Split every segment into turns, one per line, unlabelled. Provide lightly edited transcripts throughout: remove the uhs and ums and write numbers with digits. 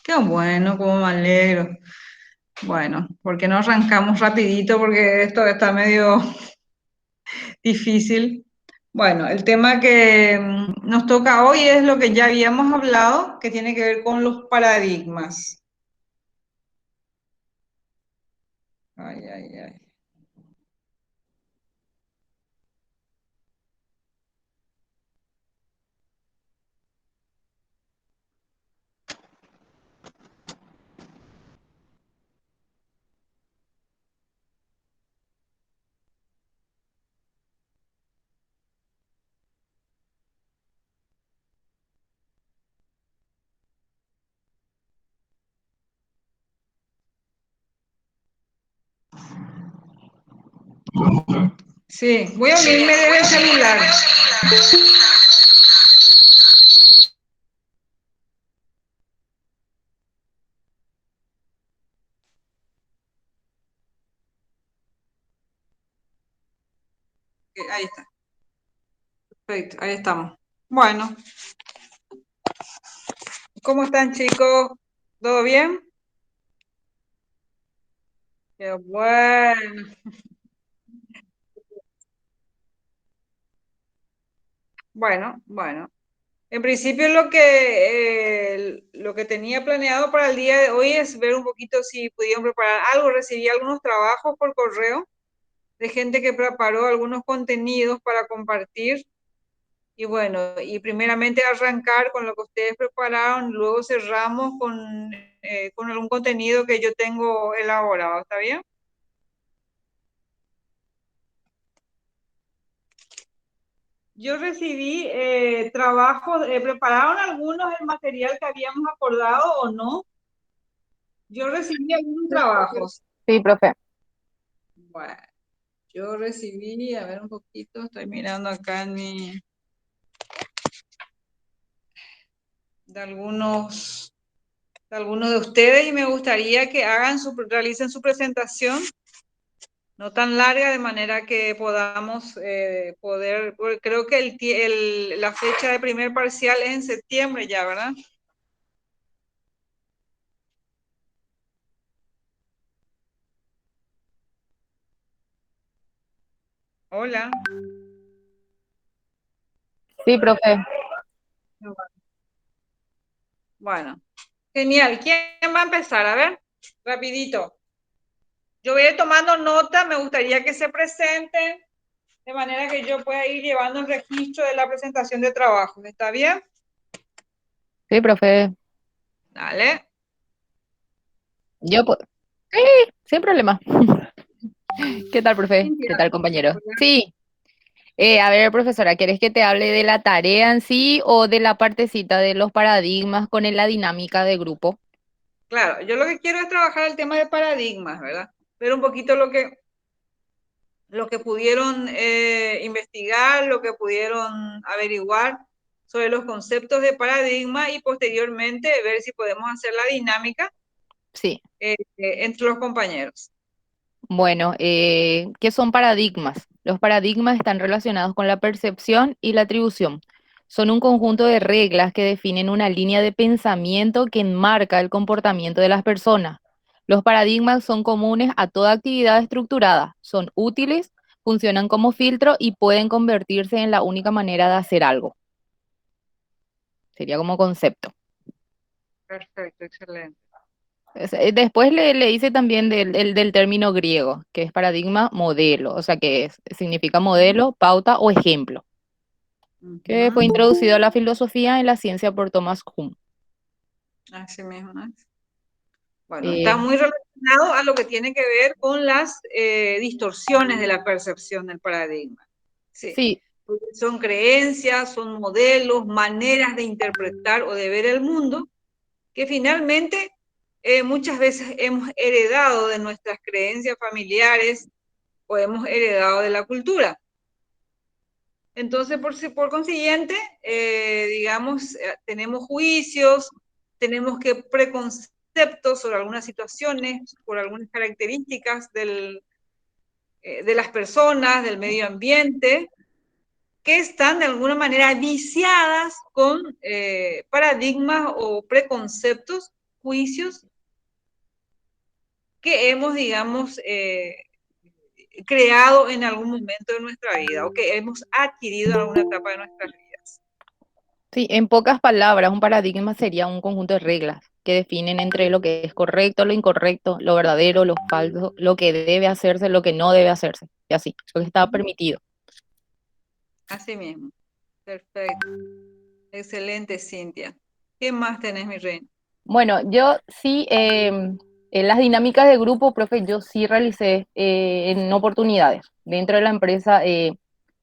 Qué bueno, cómo me alegro. Bueno, ¿por qué no arrancamos rapidito? Porque esto está medio difícil. Bueno, el tema que nos toca hoy es lo que ya habíamos hablado, que tiene que ver con los paradigmas. Ay, ay, ay. Sí, voy a unirme desde el celular. Ahí está, perfecto, ahí estamos. Bueno, ¿cómo están, chicos? ¿Todo bien? Qué bueno. Bueno. En principio lo que tenía planeado para el día de hoy es ver un poquito si pudieron preparar algo. Recibí algunos trabajos por correo de gente que preparó algunos contenidos para compartir. Y bueno, y primeramente arrancar con lo que ustedes prepararon, luego cerramos con algún contenido que yo tengo elaborado. ¿Está bien? Yo recibí trabajos, ¿prepararon algunos el material que habíamos acordado o no? Yo recibí algunos trabajos.
Sí, profe.
Bueno, yo recibí, a ver un poquito, estoy mirando acá de algunos de ustedes y me gustaría que realicen su presentación, no tan larga, de manera que podamos porque creo que la fecha de primer parcial es en septiembre ya, ¿verdad? Hola.
Sí, profe.
Bueno, genial. ¿Quién va a empezar? A ver, rapidito. Yo voy a ir tomando nota, me gustaría que se presenten de manera que yo pueda ir llevando el registro de la presentación de trabajos. ¿Está bien?
Sí, profe.
Dale.
Yo puedo. Sí, sin problema. ¿Qué tal, profe? ¿Qué
Entiendo.
tal, compañero? Sí. A ver, profesora, ¿quieres que te hable de la tarea en sí o de la partecita de los paradigmas con la dinámica de grupo?
Claro, yo lo que quiero es trabajar el tema de paradigmas, ¿verdad? Ver un poquito lo que pudieron investigar, lo que pudieron averiguar sobre los conceptos de paradigma y posteriormente ver si podemos hacer la dinámica
Sí.
entre los compañeros.
Bueno, ¿qué son paradigmas? Los paradigmas están relacionados con la percepción y la atribución. Son un conjunto de reglas que definen una línea de pensamiento que enmarca el comportamiento de las personas. Los paradigmas son comunes a toda actividad estructurada, son útiles, funcionan como filtro y pueden convertirse en la única manera de hacer algo. Sería como concepto.
Perfecto, excelente.
Después le hice también del término griego, que es paradigma modelo, o sea que significa modelo, pauta o ejemplo, que fue
Ujú.
introducido a la filosofía en la ciencia por Thomas Kuhn.
Así mismo, ¿no? Bueno, está
Eh,
muy relacionado a lo que tiene que ver con las distorsiones de la percepción del paradigma. Sí,
sí,
porque son creencias, son modelos, maneras de interpretar o de ver el mundo que finalmente muchas veces hemos heredado de nuestras creencias familiares o hemos heredado de la cultura. Entonces, por consiguiente, digamos, tenemos juicios, tenemos que preconceptos sobre algunas situaciones, por algunas características de las personas, del medio ambiente, que están de alguna manera viciadas con paradigmas o preconceptos juicios que hemos, digamos, creado en algún momento de nuestra vida o que hemos adquirido en alguna etapa de nuestras vidas.
Sí, en pocas palabras, un paradigma sería un conjunto de reglas que definen entre lo que es correcto, lo incorrecto, lo verdadero, lo falso, lo que debe hacerse, lo que no debe hacerse, y así, lo que está permitido.
Así mismo. Perfecto. Excelente, Cintia. ¿Qué más tenés, mi reina?
Bueno, yo sí, en las dinámicas de grupo, profe, yo sí realicé en oportunidades. Dentro de la empresa,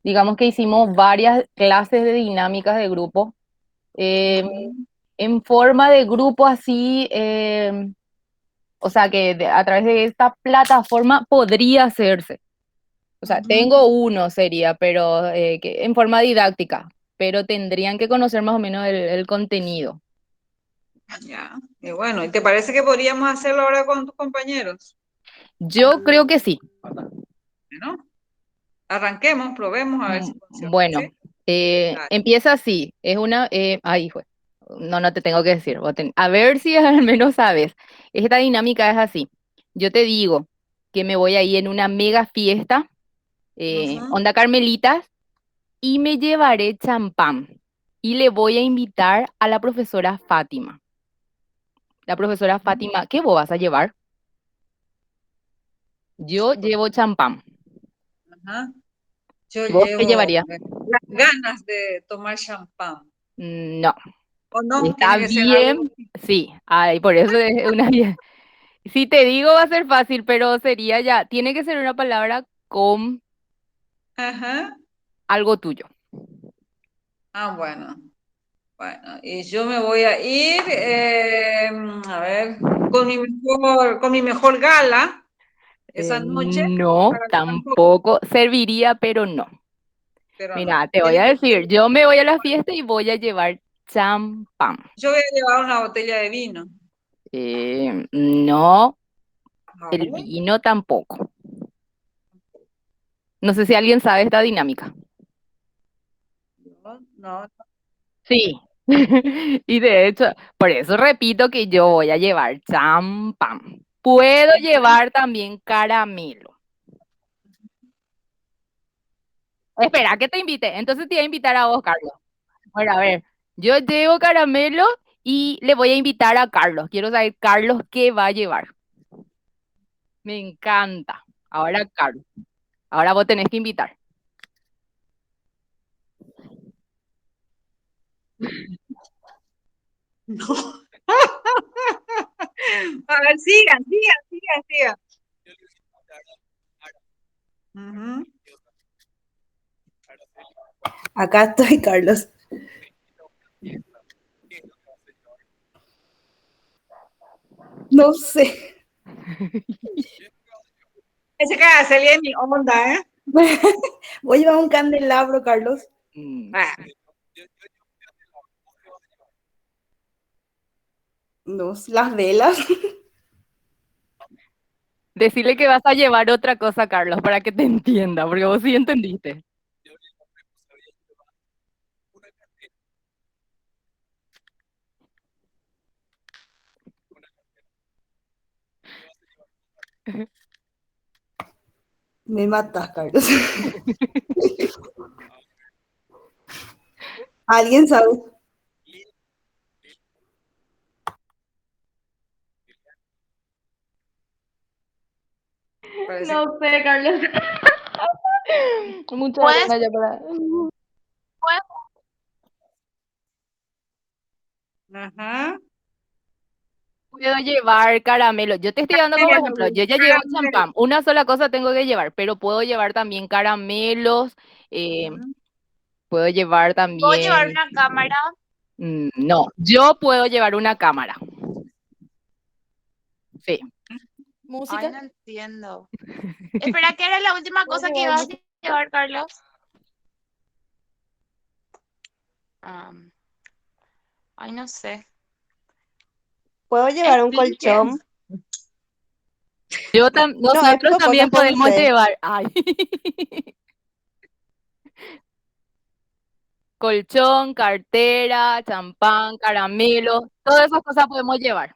digamos que hicimos varias clases de dinámicas de grupo. eh,
Ujú,
en forma de grupo así, o sea que a través de esta plataforma podría hacerse. O sea,
ujú,
tengo uno sería, pero que, en forma didáctica, pero tendrían que conocer más o menos el contenido.
ya. Y bueno, ¿y te parece que podríamos hacerlo ahora con tus compañeros?
Yo creo que sí.
Bueno, arranquemos, probemos a ver si funciona.
Bueno,
¿Sí? Dale.
empieza así. Es una, ahí fue. No, no te tengo que decir. A ver si al menos sabes. Esta dinámica es así. Yo te digo que me voy a ir en una mega fiesta,
Ujú,
onda Carmelitas, y me llevaré champán. Y le voy a invitar a la profesora Fátima. La profesora
ujú,
Fátima, ¿qué vos vas a llevar? Yo llevo champán.
ajá. Yo
¿Vos qué
llevo
llevarías?
las ganas de tomar champán.
No,
¿O no?
está
Tiene que ser algo.
bien. Sí, ay, por eso es una si te digo va a ser fácil, pero sería ya, tiene que ser una palabra con
Ajá.
algo tuyo.
Ah, bueno. Bueno, y yo me voy a ir, a ver, con mi mejor gala esa noche,
No,
para tampoco,
tampoco serviría, pero no.
pero
Mira,
no.
te voy
Tiene
a
que
decir,
ser,
yo me voy a la fiesta y voy a llevar champán.
yo voy a llevar una botella de vino.
No, el
¿Vale?
vino tampoco. No sé si alguien sabe esta dinámica.
No, no.
Sí. Y de hecho, por eso repito que yo voy a llevar champán. Puedo llevar también caramelo. Espera, que te invite. Entonces te voy a invitar a vos, Carlos. Bueno, a ver, yo llevo caramelo y le voy a invitar a Carlos. Quiero saber, Carlos, ¿qué va a llevar? Me encanta. Ahora, Carlos, ahora vos tenés que invitar.
No. A ver, sigan, sigan, sigan, sigan. Ujú.
Acá estoy, Carlos. No sé.
Ese cara salía de mi onda, ¿eh?
Voy a llevar un candelabro, Carlos.
Mm,
Ah,
No, las velas.
Decirle que vas a llevar otra cosa, Carlos, para que te entienda, porque vos sí entendiste.
Me matas, Carlos. ¿Alguien sabe?
parece que.
No sé, Carlos. Mucha
Puedes,
arena ya para.
puedes,
Ajá.
Puedo llevar caramelo. Yo te estoy dando como ejemplo. Yo ya llevo
Caramelo.
champán. Una sola cosa tengo que llevar, pero puedo llevar también caramelos. eh,
Ujú.
puedo llevar
puedo llevar
también.
una cámara.
No, yo puedo llevar una cámara. Sí.
Ay,
Música.
no entiendo. Espera, ¿qué era la última
Puedo
cosa que
llevar
ibas a
música.
llevar, Carlos? Am, ay, no sé.
Puedo llevar un
Expliquen.
colchón. No, es
Nosotros
poco cosas
también
puedo
podemos
hacer.
llevar. Ay. Colchón, cartera, champán, caramelo, todas esas cosas podemos llevar.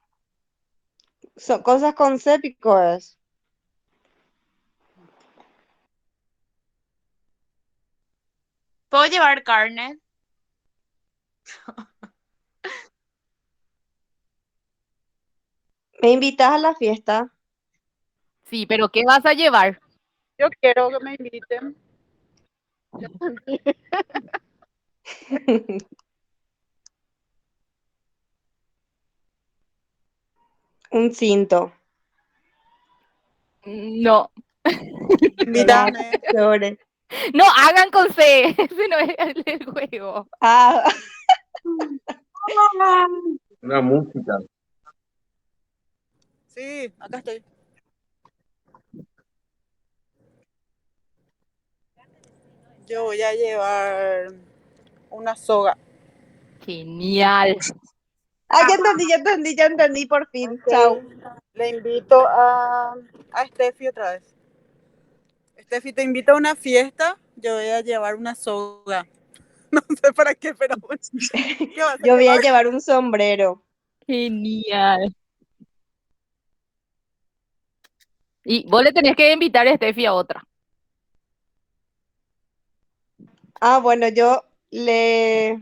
Son cosas con C, picores.
¿Puedo llevar carne?
¿Me invitas a la fiesta?
Sí, pero ¿qué vas a llevar?
Yo quiero que me inviten.
Un cinto.
No,
Invítame.
Flores.
no hagan con C. Ese no es el juego.
Ah,
Una música.
Sí, acá estoy. Yo voy a llevar una soga.
Genial.
ya entendí por fin. Chao.
Le invito a Steffi otra vez. Steffi, te invito a una fiesta. Yo voy a llevar una soga. No sé para qué, pero bueno. ¿Qué vas a
Yo voy a
llevar?
llevar un sombrero.
Genial. Y vos le tenés que invitar a Steffi a otra.
Ah, bueno, yo le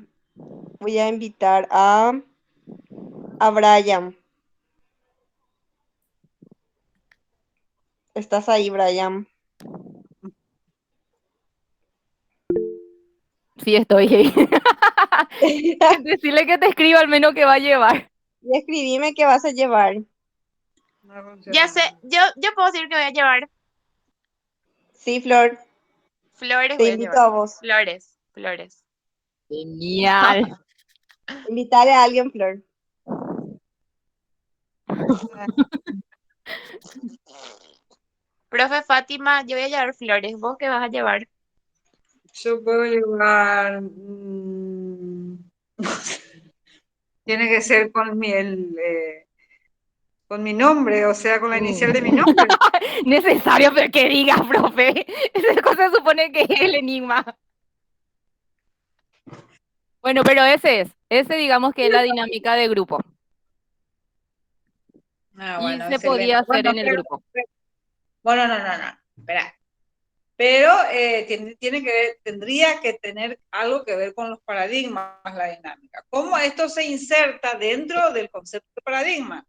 voy a invitar a Brian. ¿Estás ahí, Brian?
Sí, estoy ahí.
Y
Decirle que te escriba al menos que va a llevar.
escribime qué vas a llevar.
No
Ya
funciona.
sé, yo puedo decir que voy a llevar
Sí, Flor,
flores,
te
voy a
invito
llevar.
a vos.
Flores, flores.
Genial.
Invítale a alguien, Flor.
Profe Fátima, yo voy a llevar flores. ¿Vos qué vas a llevar?
Yo puedo llevar. Tiene que ser con mi nombre, o sea, con la inicial de mi nombre.
Necesario, pero que diga, profe. Esa cosa se supone que es el enigma. Bueno, pero ese es. Ese digamos que es la dinámica de grupo.
Ah,
Y
bueno,
se podía
excelente.
hacer en el grupo.
Bueno, no, no, no. Espera. Pero tendría que tener algo que ver con los paradigmas, la dinámica. ¿Cómo esto se inserta dentro del concepto de paradigma?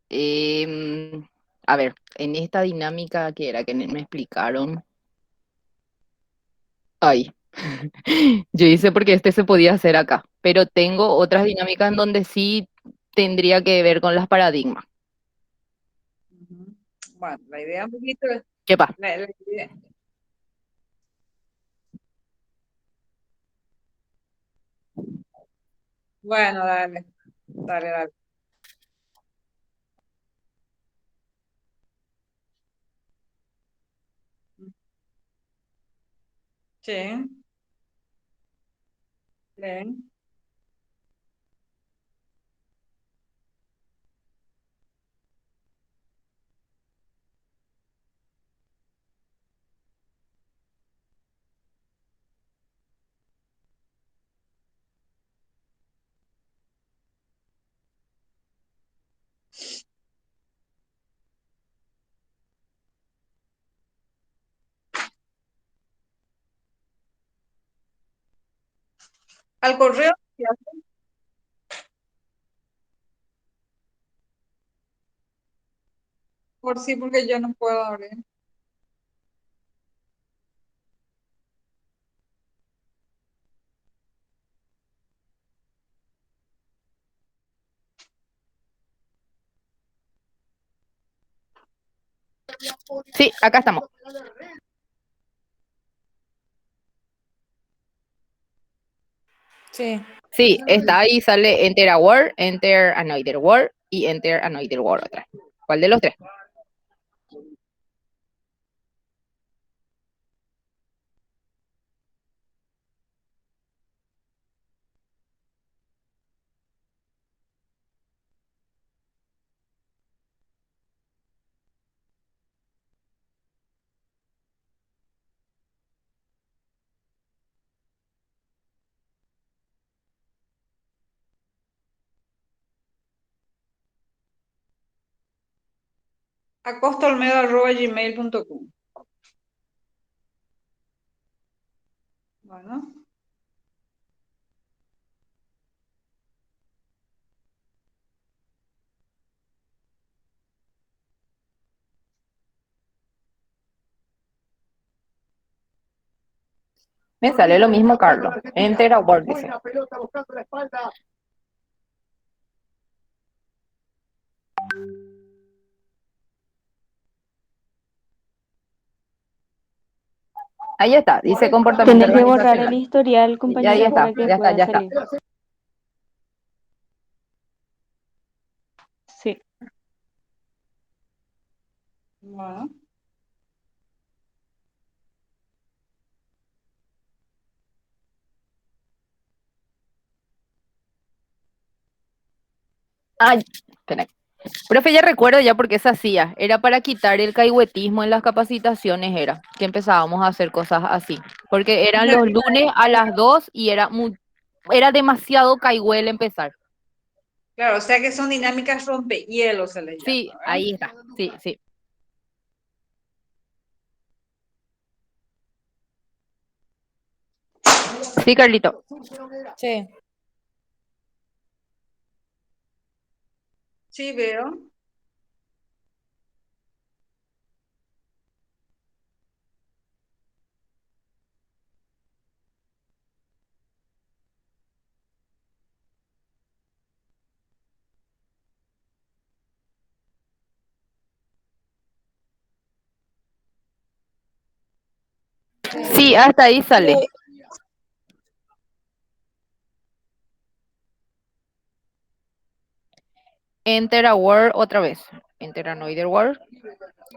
Em, a ver, en esta dinámica que era que me explicaron. Ay, yo hice porque este se podía hacer acá, pero tengo otras dinámicas en donde sí tendría que ver con las paradigmas.
Ujú. Bueno, la idea un poquito es,
¿Qué pasa?
la idea- Bueno, dale, dale, dale. Sí, bien. Al correo, por sí, porque yo no puedo abrir.
Sí, acá estamos.
Sí.
Sí, está ahí, sale Enter a Word, Enter Another Word y Enter Another Word otra. ¿Cuál de los tres?
acostolmedo@gmail.com. Bueno,
Me sale lo mismo, Carlos. Enter a Word, dice. Ahí está, dice comportamiento
Tenés que borrar el
organizacional.
historial,
Ya ahí
compañera,
está,
para que
ya está,
pueda
ya está.
salir. Sí.
bueno.
Ay, espera. Profe, ya recuerdo ya por qué se hacía. Era para quitar el caigüetismo en las capacitaciones, era que empezábamos a hacer cosas así. Porque eran los lunes a las 2 y era demasiado caigüel empezar.
Claro, o sea que son dinámicas rompehielos, se les llama,
Sí,
¿verdad?
ahí está. Sí, sí. Sí, Carlito.
Sí.
Sí, veo.
Sí, hasta ahí sale. Enter a word otra vez. Enter another word.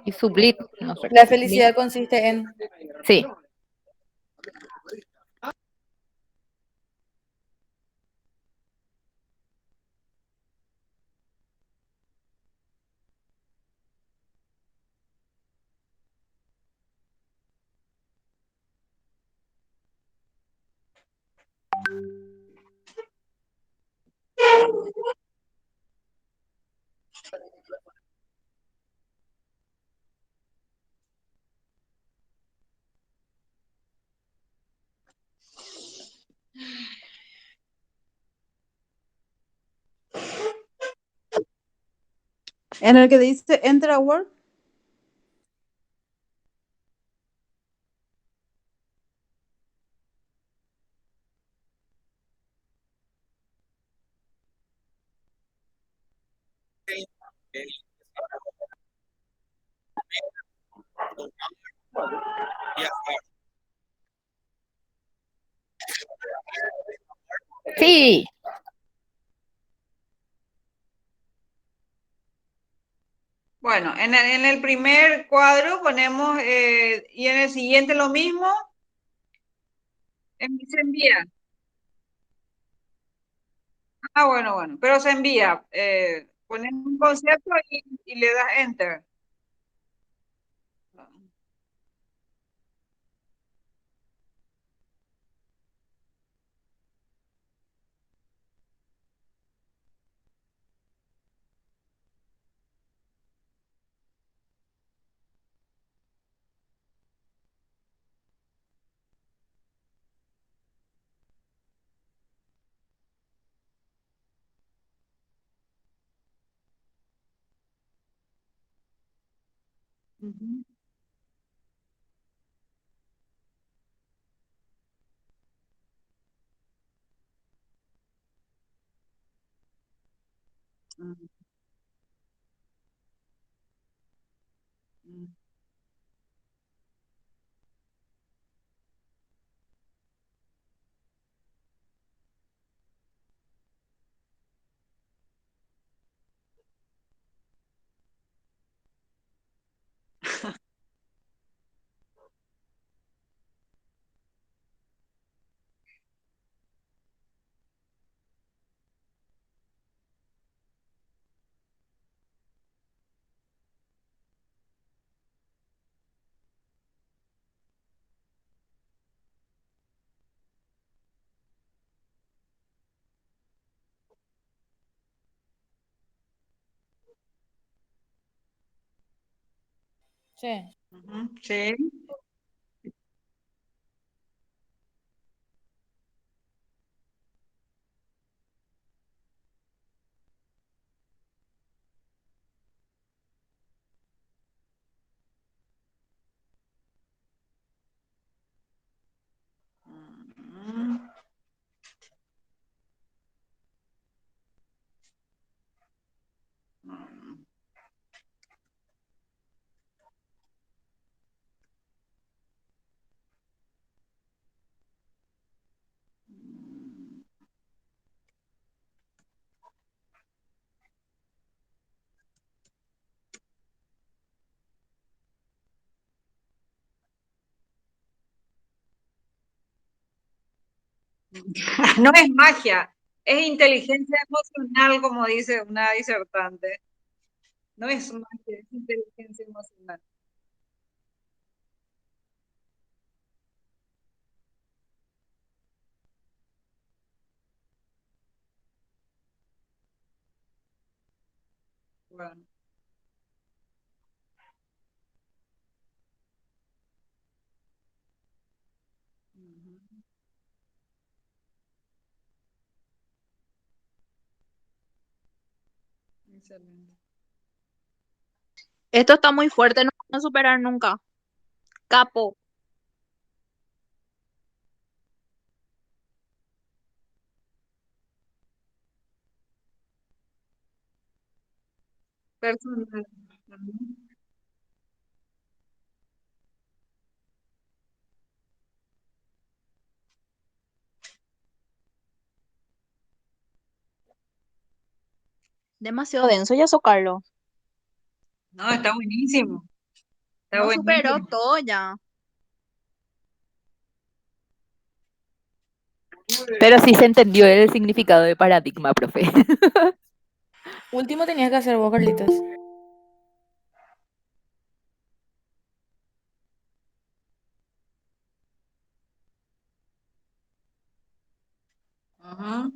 Y sublit, no sé.
La felicidad consiste en...
Sí.
En el que dice Enter a Word.
Sí.
Bueno, en el primer cuadro ponemos, y en el siguiente lo mismo, se envía. Ah, bueno, bueno, pero se envía. Pones un concepto y le das enter. Ujú. Mm, mm.
Sí.
Ujú, sí. Ujú, ujú. No es magia, es inteligencia emocional, como dice una disertante. No es magia, es inteligencia emocional. Bueno, ujú, excelente.
Esto está muy fuerte, no van a superar nunca. Capo.
Personal. Ujú.
Demasiado denso ya Carlos.
No, está buenísimo, está
No superó
buenísimo.
todo ya.
Pero sí se entendió el significado de paradigma, profe.
Último tenías que hacer vos, Carlitos.
Ujú.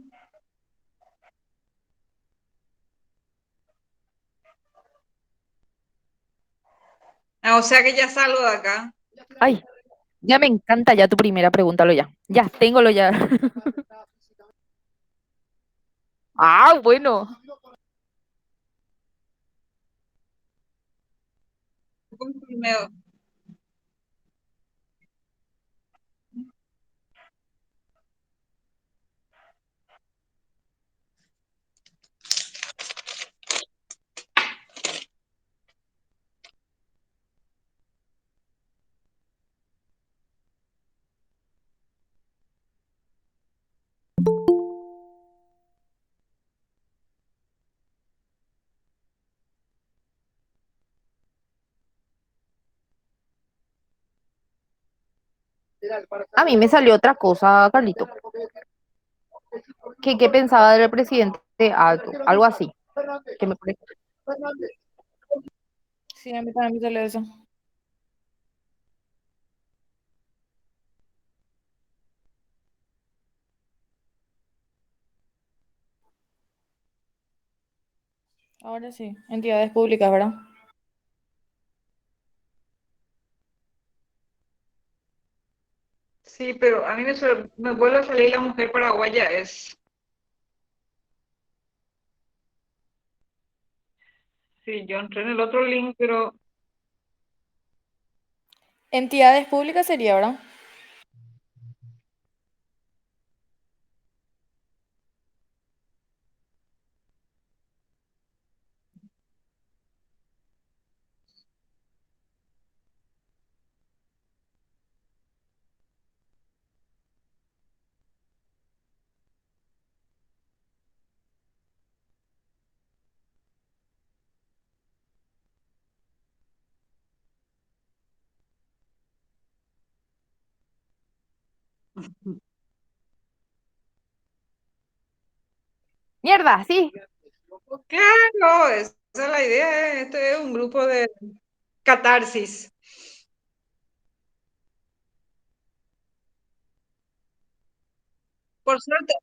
Ah, o sea que ya salgo de acá.
Ay, ya me encanta ya tu primera pregunta, lo ya. Ya, tengo lo ya. Ah, bueno.
Conforme-
A mí me salió otra cosa, Carlito. ¿Qué pensaba del presidente alto? Algo así. Que me parece.
Sí, a mí también me salió eso. Ahora sí, entidades públicas, ¿verdad?
Sí, pero a mí me vuelve a salir la mujer paraguaya es. Sí, yo entré en el otro link, pero
Entidades públicas sería, ¿verdad?
Mierda, sí.
claro, esa es la idea. Este es un grupo de catarsis. Por suerte,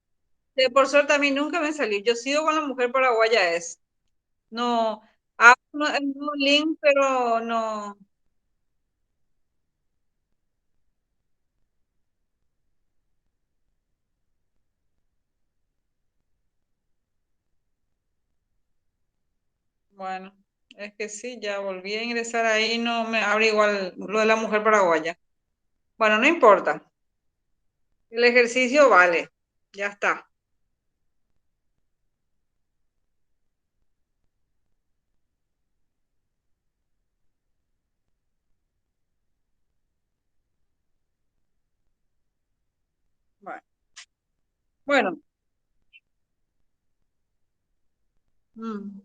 por suerte a mí nunca me salió. Yo sigo con la mujer paraguaya es. No, hago un link, pero no. Bueno, es que sí, ya volví a ingresar ahí y no me abre igual lo de la mujer paraguaya. Bueno, no importa. El ejercicio vale. Ya está. Bueno, bueno. Mm.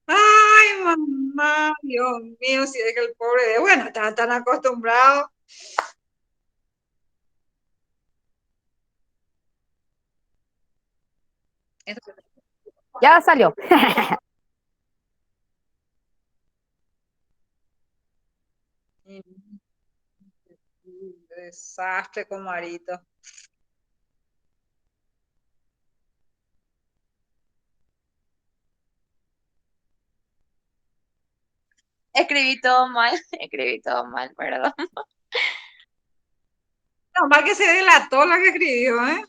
Ay, mamá, Dios mío, si es que el pobre de, bueno, está tan acostumbrado. Esto-
Ya salió.
Desastre con Marito.
Escribí todo mal, perdón.
No, más que se delató la que escribió, ¿eh?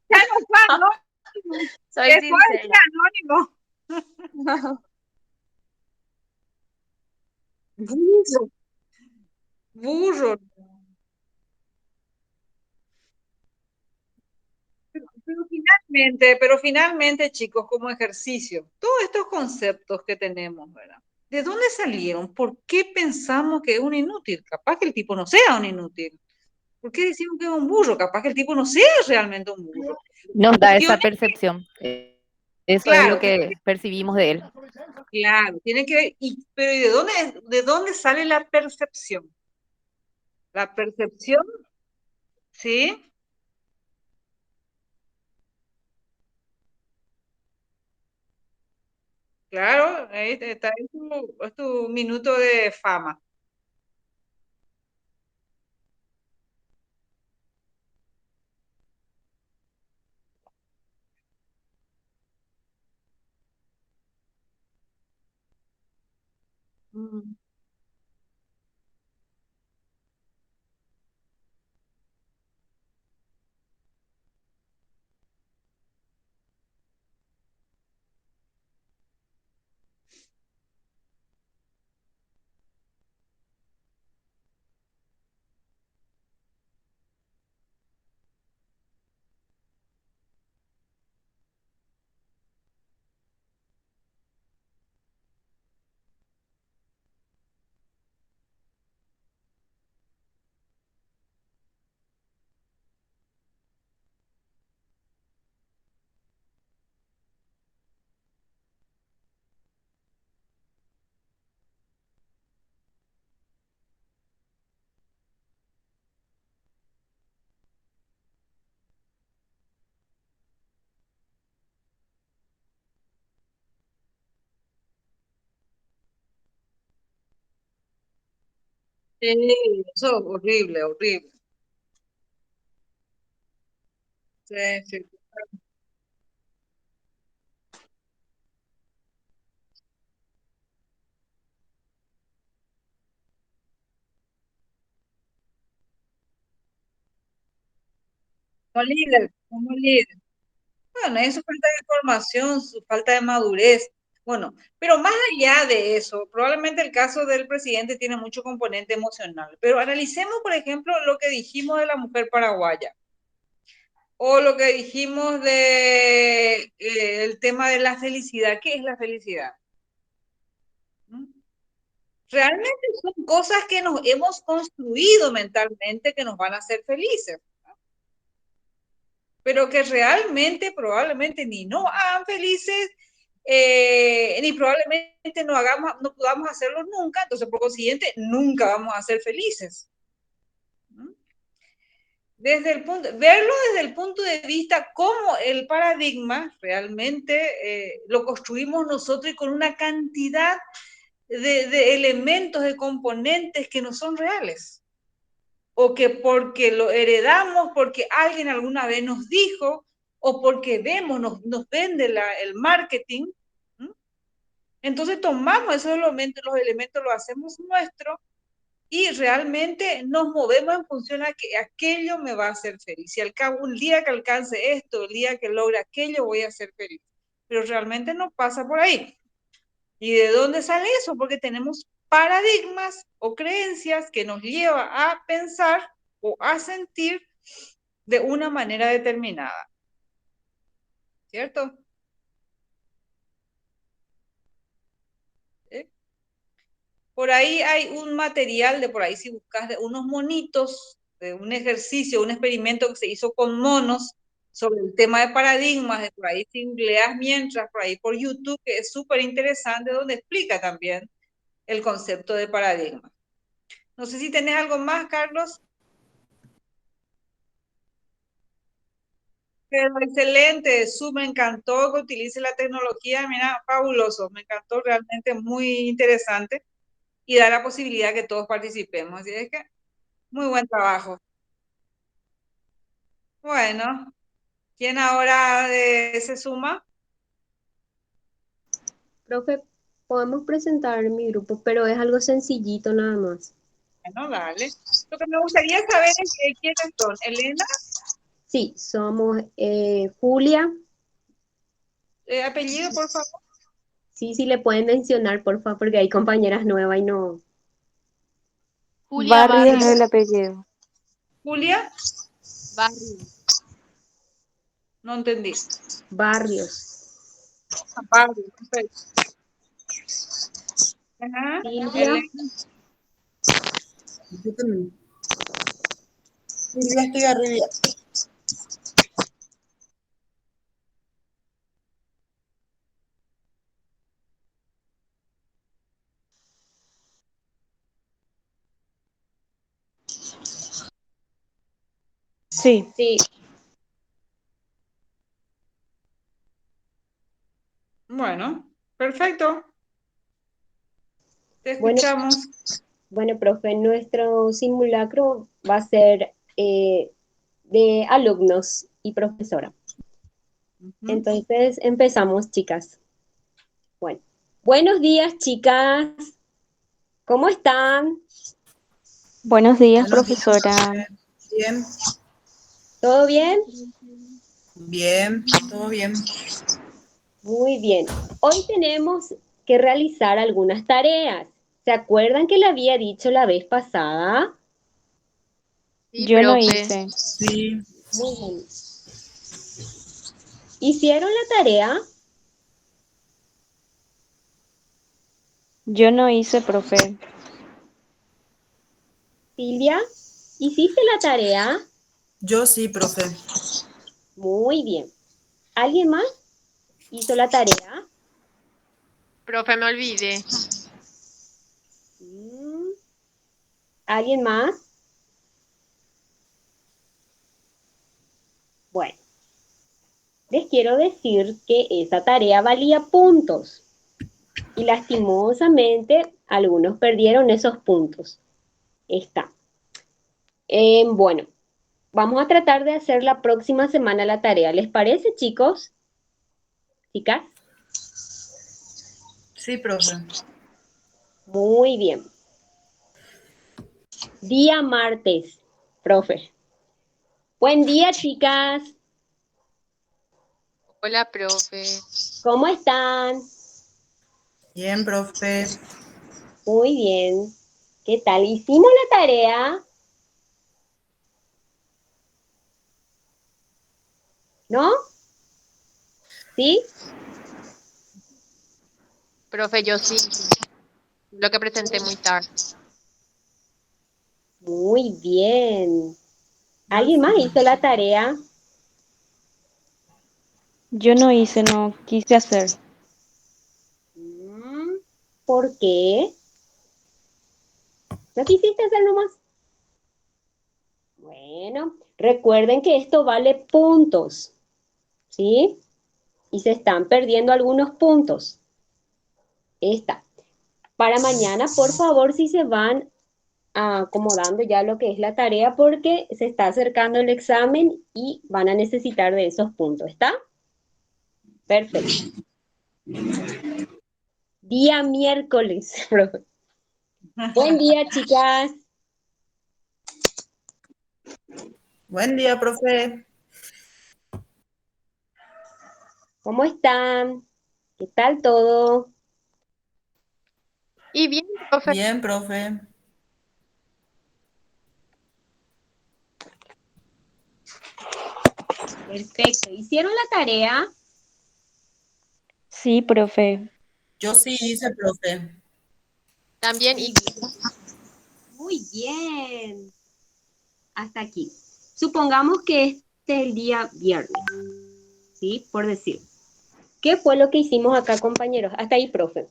Ya no fue anónimo.
Soy
Eso es
sincera.
anónimo. Burro, burro. Pero finalmente, chicos, como ejercicio, todos estos conceptos que tenemos, ¿verdad? ¿De dónde salieron? ¿Por qué pensamos que es un inútil? Capaz que el tipo no sea un inútil. ¿Por qué decimos que es un burro? Capaz que el tipo no sea realmente un burro.
Nos da esa
Cuestiones,
percepción. Eso es lo
claro,
que percibimos de él.
claro, tiene que ver. Pero ¿y de dónde sale la percepción? La percepción, ¿sí? Claro, ahí está es tu minuto de fama. Mm. Sí, eso es horrible, horrible. Sí, sí. Como líder, como líder. Bueno, eso falta de información, su falta de madurez. Bueno, pero más allá de eso, probablemente el caso del presidente tiene mucho componente emocional, pero analicemos, por ejemplo, lo que dijimos de la mujer paraguaya o lo que dijimos de el tema de la felicidad. ¿Qué es la felicidad? ¿Mm? Realmente son cosas que nos hemos construido mentalmente que nos van a hacer felices, pero que realmente probablemente ni nos hagan felices, ni probablemente no podamos hacerlo nunca, entonces por consiguiente nunca vamos a ser felices. ¿No? Verlo desde el punto de vista cómo el paradigma realmente lo construimos nosotros y con una cantidad de elementos, de componentes que no son reales. O que porque lo heredamos, porque alguien alguna vez nos dijo, o porque vemos, nos vende el marketing. ¿Mm? Entonces tomamos esos elementos, los hacemos nuestros y realmente nos movemos en función a que aquello me va a hacer feliz. Y al cabo, un día que alcance esto, el día que logre aquello, voy a ser feliz. Pero realmente no pasa por ahí. ¿Y de dónde sale eso? Porque tenemos paradigmas o creencias que nos llevan a pensar o a sentir de una manera determinada. ¿Cierto? ¿Eh? Por ahí hay un material de por ahí, si buscas, de unos monitos, de un ejercicio, un experimento que se hizo con monos sobre el tema de paradigmas, de por ahí si googleas mientras, por ahí por YouTube, que es súper interesante, donde explica también el concepto de paradigma. No sé si tenés algo más, Carlos. Pero excelente, me encantó que utilice la tecnología, mira, fabuloso, me encantó, realmente muy interesante y da la posibilidad que todos participemos. Así es que, muy buen trabajo. Bueno, ¿quién ahora se suma?
Profe, podemos presentar mi grupo, pero es algo sencillito nada más.
Bueno, dale. Lo que me gustaría saber es quiénes son. Elena,
Sí, somos Julia.
apellido, por favor.
Sí, sí, le pueden mencionar, por favor, porque hay compañeras nuevas y no.
Julia
Barrios es
Barrios.
el apellido.
Julia,
Barrios.
no entendí.
Barrios.
Pablo, perfecto. Ajá,
Silvia.
Elena.
Yo también. Silvia Estigarribia.
Sí.
Sí,
Bueno, perfecto. Te
bueno,
escuchamos.
bueno, profe, nuestro simulacro va a ser de alumnos y profesora.
Ujú.
Entonces, empezamos, chicas. Bueno, buenos días, chicas. ¿Cómo están?
Buenos días,
Buenos días,
profesora.
profe. Bien,
¿Todo bien?
bien, todo bien.
Muy bien. Hoy tenemos que realizar algunas tareas. ¿Se acuerdan que le había dicho la vez pasada?
Sí,
Yo no
profe.
hice.
Sí,
Muy bien. ¿Hicieron la tarea?
Yo no hice, profe.
Silvia, ¿hiciste la tarea?
yo sí, profe.
Muy bien. ¿Alguien más hizo la tarea?
Profe, me olvidé.
Mm, ¿Alguien más? Bueno, les quiero decir que esa tarea valía puntos y lastimosamente algunos perdieron esos puntos. Está. Bueno, vamos a tratar de hacer la próxima semana la tarea. ¿Les parece, chicos? ¿Chicas?
Sí, profe.
Muy bien. Día martes, profe. Buen día, chicas.
Hola, profe.
¿Cómo están?
Bien, profe.
Muy bien. ¿Qué tal? ¿Hicimos la tarea? ¿No? ¿Sí?
Profe, yo sí. Lo que presenté muy tarde.
Muy bien.
Yo
¿Alguien más
sí.
hizo la tarea?
Yo no hice, no quise hacer.
Mm, ¿Por qué? ¿No quisiste hacer nomás? Bueno, recuerden que esto vale puntos, ¿sí? Y se están perdiendo algunos puntos. Esta. Para mañana, por favor, si se van acomodando ya lo que es la tarea porque se está acercando el examen y van a necesitar de esos puntos, ¿está? Perfecto. Día miércoles, profe. Buen día, chicas.
Buen día, profe.
¿Cómo están? ¿Qué tal todo?
Y bien, profe.
Bien, profe.
Perfecto. ¿Hicieron la tarea?
Sí, profe.
Yo sí hice, profe.
También,
Muy
y
bien. Muy bien. Hasta aquí. Supongamos que este es el día viernes, ¿sí? Por decir. ¿Qué fue lo que hicimos acá, compañeros? Hasta ahí, profe.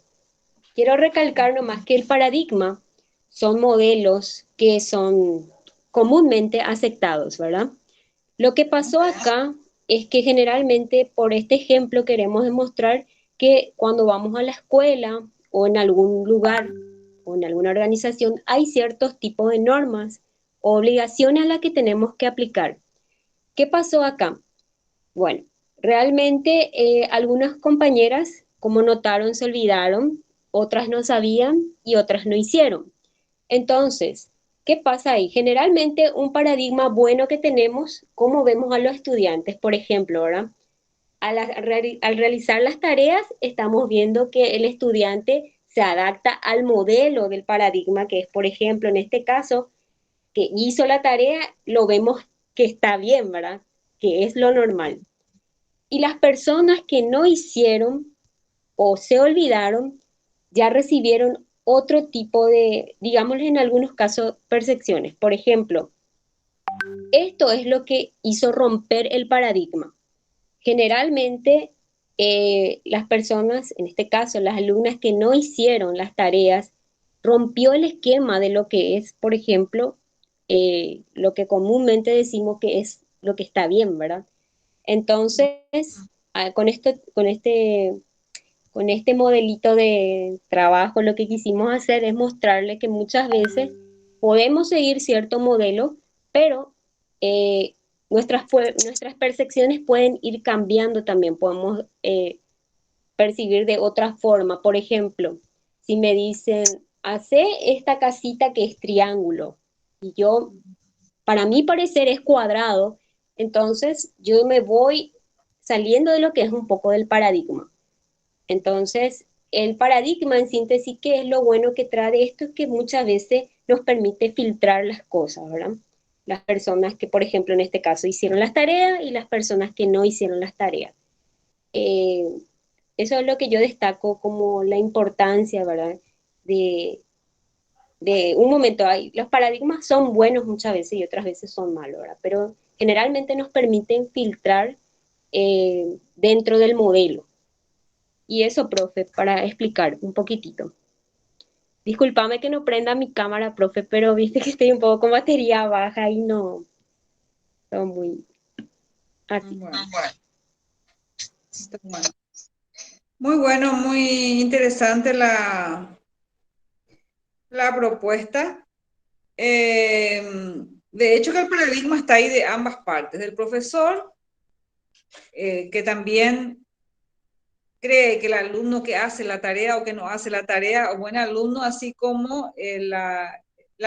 Quiero recalcar nomás que el paradigma son modelos que son comúnmente aceptados, ¿verdad? Lo que pasó acá es que generalmente por este ejemplo queremos demostrar que cuando vamos a la escuela o en algún lugar o en alguna organización hay ciertos tipos de normas o obligaciones a las que tenemos que aplicar. ¿Qué pasó acá? Bueno, realmente algunas compañeras, como notaron, se olvidaron, otras no sabían y otras no hicieron. Entonces, ¿qué pasa ahí? Generalmente un paradigma bueno que tenemos, como vemos a los estudiantes, por ejemplo, ¿verdad? Al realizar las tareas, estamos viendo que el estudiante se adapta al modelo del paradigma, que es, por ejemplo, en este caso, que hizo la tarea, lo vemos que está bien, ¿verdad? Que es lo normal. Y las personas que no hicieron o se olvidaron, ya recibieron otro tipo de, digámosle en algunos casos, percepciones. Por ejemplo, esto es lo que hizo romper el paradigma. Generalmente, las personas, en este caso las alumnas que no hicieron las tareas, rompió el esquema de lo que es, por ejemplo, lo que comúnmente decimos que es lo que está bien, ¿verdad? Entonces, con este modelito de trabajo, lo que quisimos hacer es mostrarle que muchas veces podemos seguir cierto modelo, pero eh, nuestras percepciones pueden ir cambiando también, podemos percibir de otra forma. Por ejemplo, si me dicen, hace esta casita que es triángulo, y yo, para mi parecer, es cuadrado, entonces yo me voy saliendo de lo que es un poco del paradigma. Entonces, el paradigma en síntesis, ¿qué es lo bueno que trae esto? Es que muchas veces nos permite filtrar las cosas, ¿verdad? Las personas que, por ejemplo, en este caso hicieron las tareas y las personas que no hicieron las tareas. Eh, Eso es lo que yo destaco como la importancia, ¿verdad? De, de un momento, los paradigmas son buenos muchas veces y otras veces son malos, ¿verdad? Pero generalmente nos permiten filtrar dentro del modelo. Y eso, profe, para explicar un poquitito. Discúlpame que no prenda mi cámara, profe, pero viste que estoy un poco con batería baja y no, estoy muy así.
Bueno, está bueno. Muy bueno, muy interesante la propuesta. De hecho, que el paradigma está ahí de ambas partes, del profesor, que también cree que el alumno que hace la tarea o que no hace la tarea es buen alumno, así como la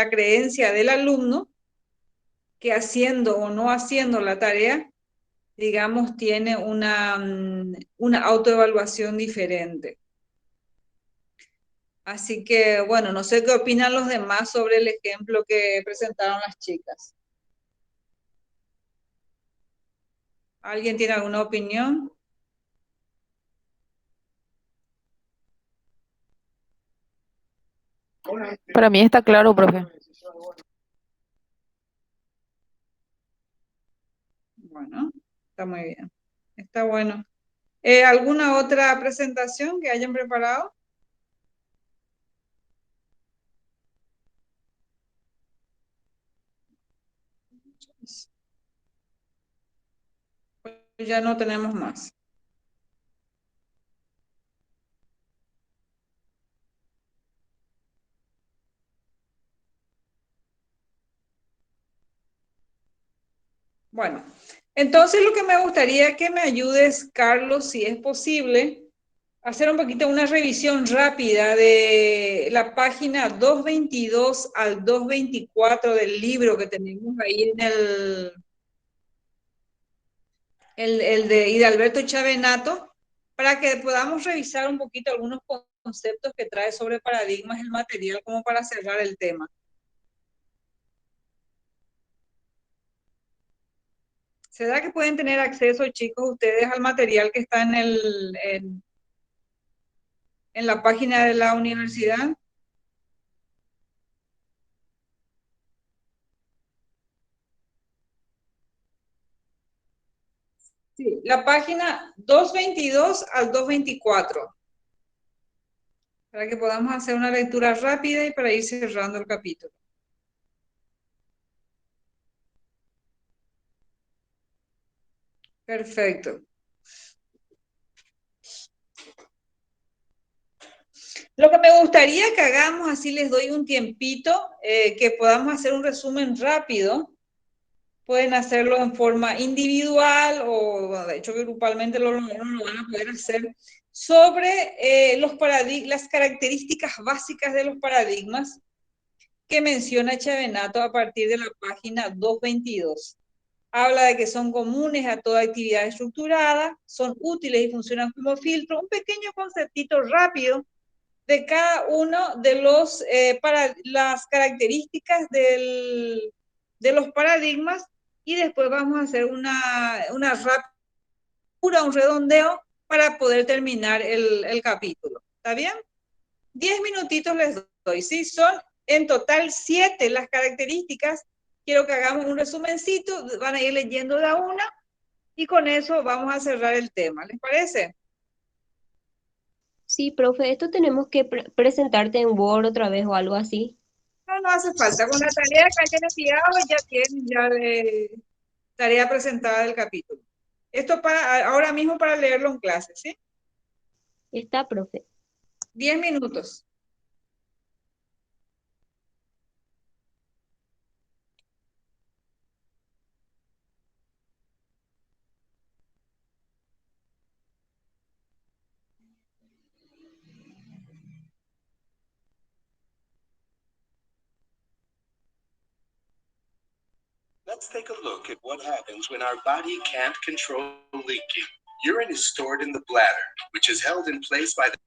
creencia del alumno que haciendo o no haciendo la tarea, digamos, tiene una autoevaluación diferente. Así que, bueno, no sé qué opinan los demás sobre el ejemplo que presentaron las chicas. ¿Alguien tiene alguna opinión?
Para mí está claro, profe.
Bueno, está muy bien. Está bueno. ¿Alguna otra presentación que hayan preparado? Pues ya no tenemos más. Bueno, entonces lo que me gustaría que me ayudes, Carlos, si es posible, hacer un poquito una revisión rápida de la página 222 al 224 del libro que tenemos ahí en el de Hidalberto Chavenato, para que podamos revisar un poquito algunos conceptos que trae sobre paradigmas el material, como para cerrar el tema. ¿Será que pueden tener acceso, chicos, ustedes al material que está en la página de la universidad? Sí, la página 222 al 224, para que podamos hacer una lectura rápida y para ir cerrando el capítulo. Perfecto. Lo que me gustaría que hagamos, así les doy un tiempito, que podamos hacer un resumen rápido. Pueden hacerlo en forma individual o, bueno, de hecho, grupalmente lo van a poder hacer, sobre las características básicas de los paradigmas que menciona Chavenato a partir de la página 222. Habla de que son comunes a toda actividad estructurada, son útiles y funcionan como filtro. Un pequeño conceptito rápido de cada uno de las características de los paradigmas, y después vamos a hacer una rápida, un redondeo para poder terminar el capítulo. ¿Está bien? 10 minutitos les doy, ¿sí? Son en total 7 las características. Quiero que hagamos un resumencito, van a ir leyendo de a una y con eso vamos a cerrar el tema. ¿Les parece?
Sí, profe, esto tenemos que presentarte en Word otra vez o algo así.
No, no hace falta. Con la tarea que hayan enviado ya tienen ya de tarea presentada del capítulo. Esto para ahora mismo para leerlo en clase, ¿sí?
Está, profe.
10 minutos.
Let's take a look at what happens when our body can't control leaking. Urine is stored in the bladder, which is held in place by the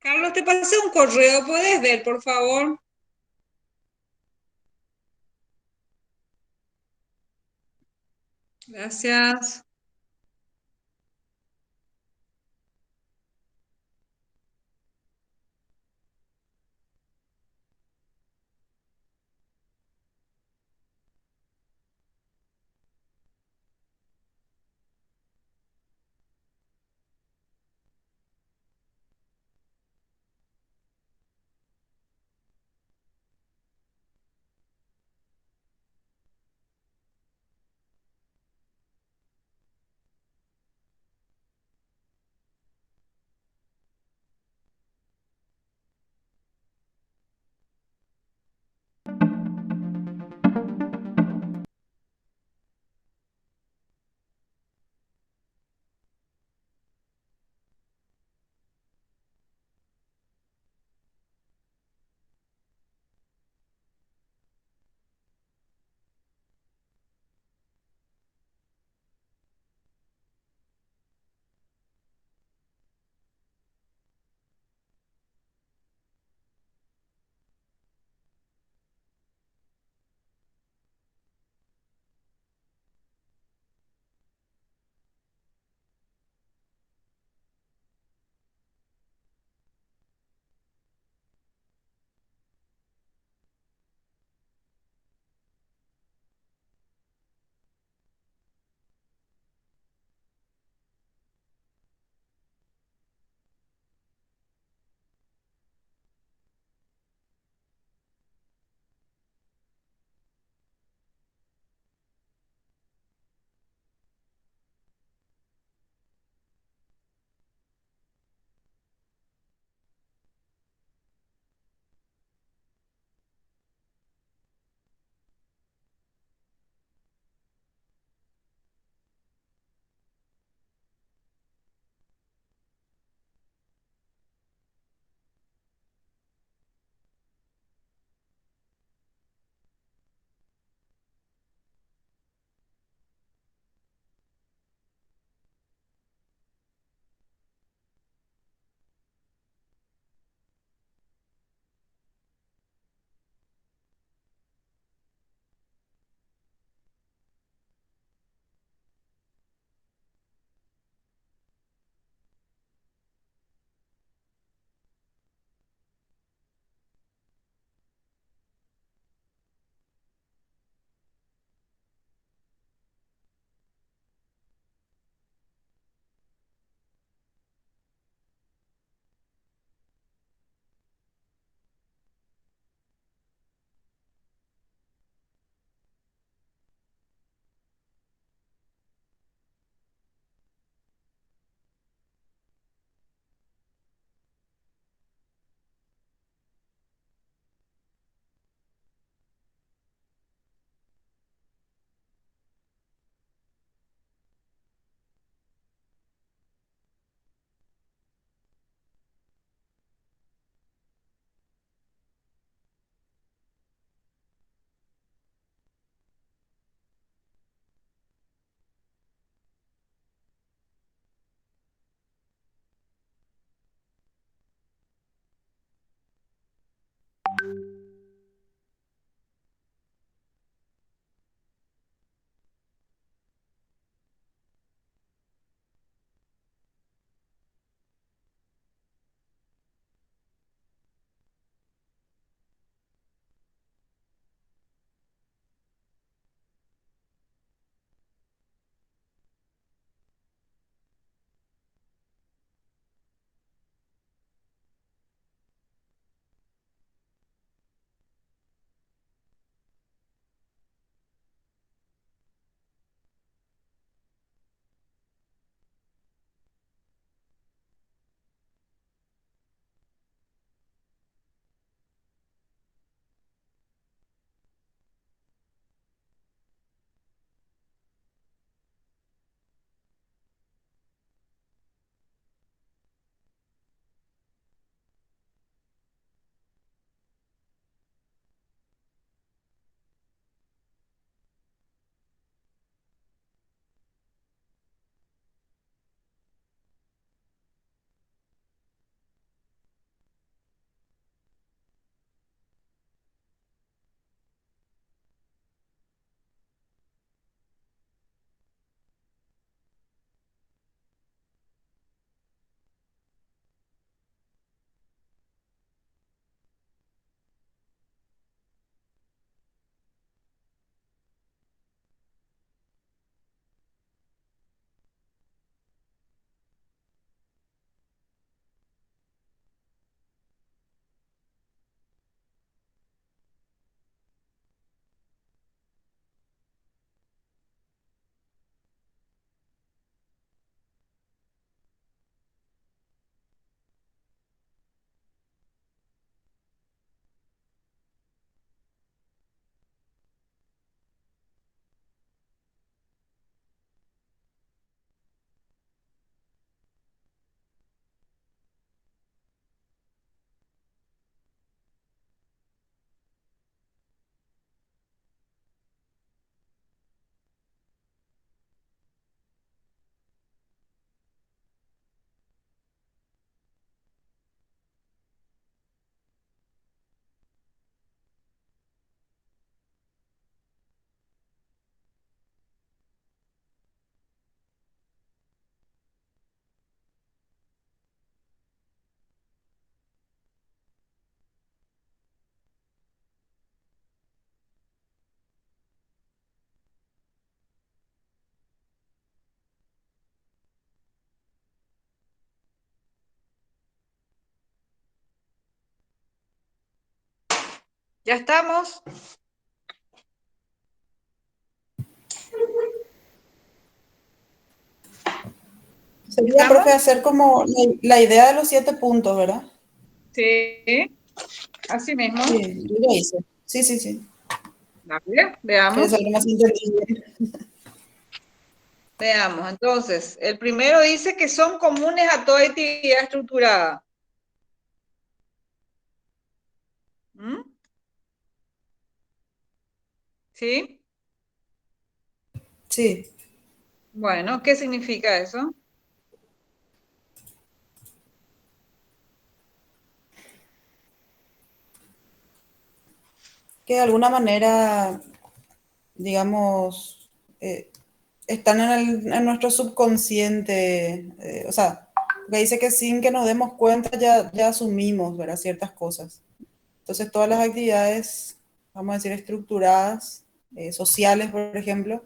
Carlos, te pasé un correo, ¿puedes ver, por favor? Gracias. ¿Ya estamos?
Sería,
¿Estamos?
profe, hacer como la idea de los 7 puntos, ¿verdad?
Sí, así mismo.
Sí, yo ya hice. Sí, sí, sí.
A ver,
¿Quieres
veamos.
algo más entendible?
Veamos. Entonces, el primero dice que son comunes a toda actividad estructurada. ¿Mm? ¿Sí?
Sí.
Bueno, ¿qué significa eso?
Que de alguna manera, digamos, están en nuestro subconsciente, o sea, que dice que sin que nos demos cuenta ya asumimos, ¿verdad? Ciertas cosas. Entonces, todas las actividades, vamos a decir, estructuradas, sociales, por ejemplo,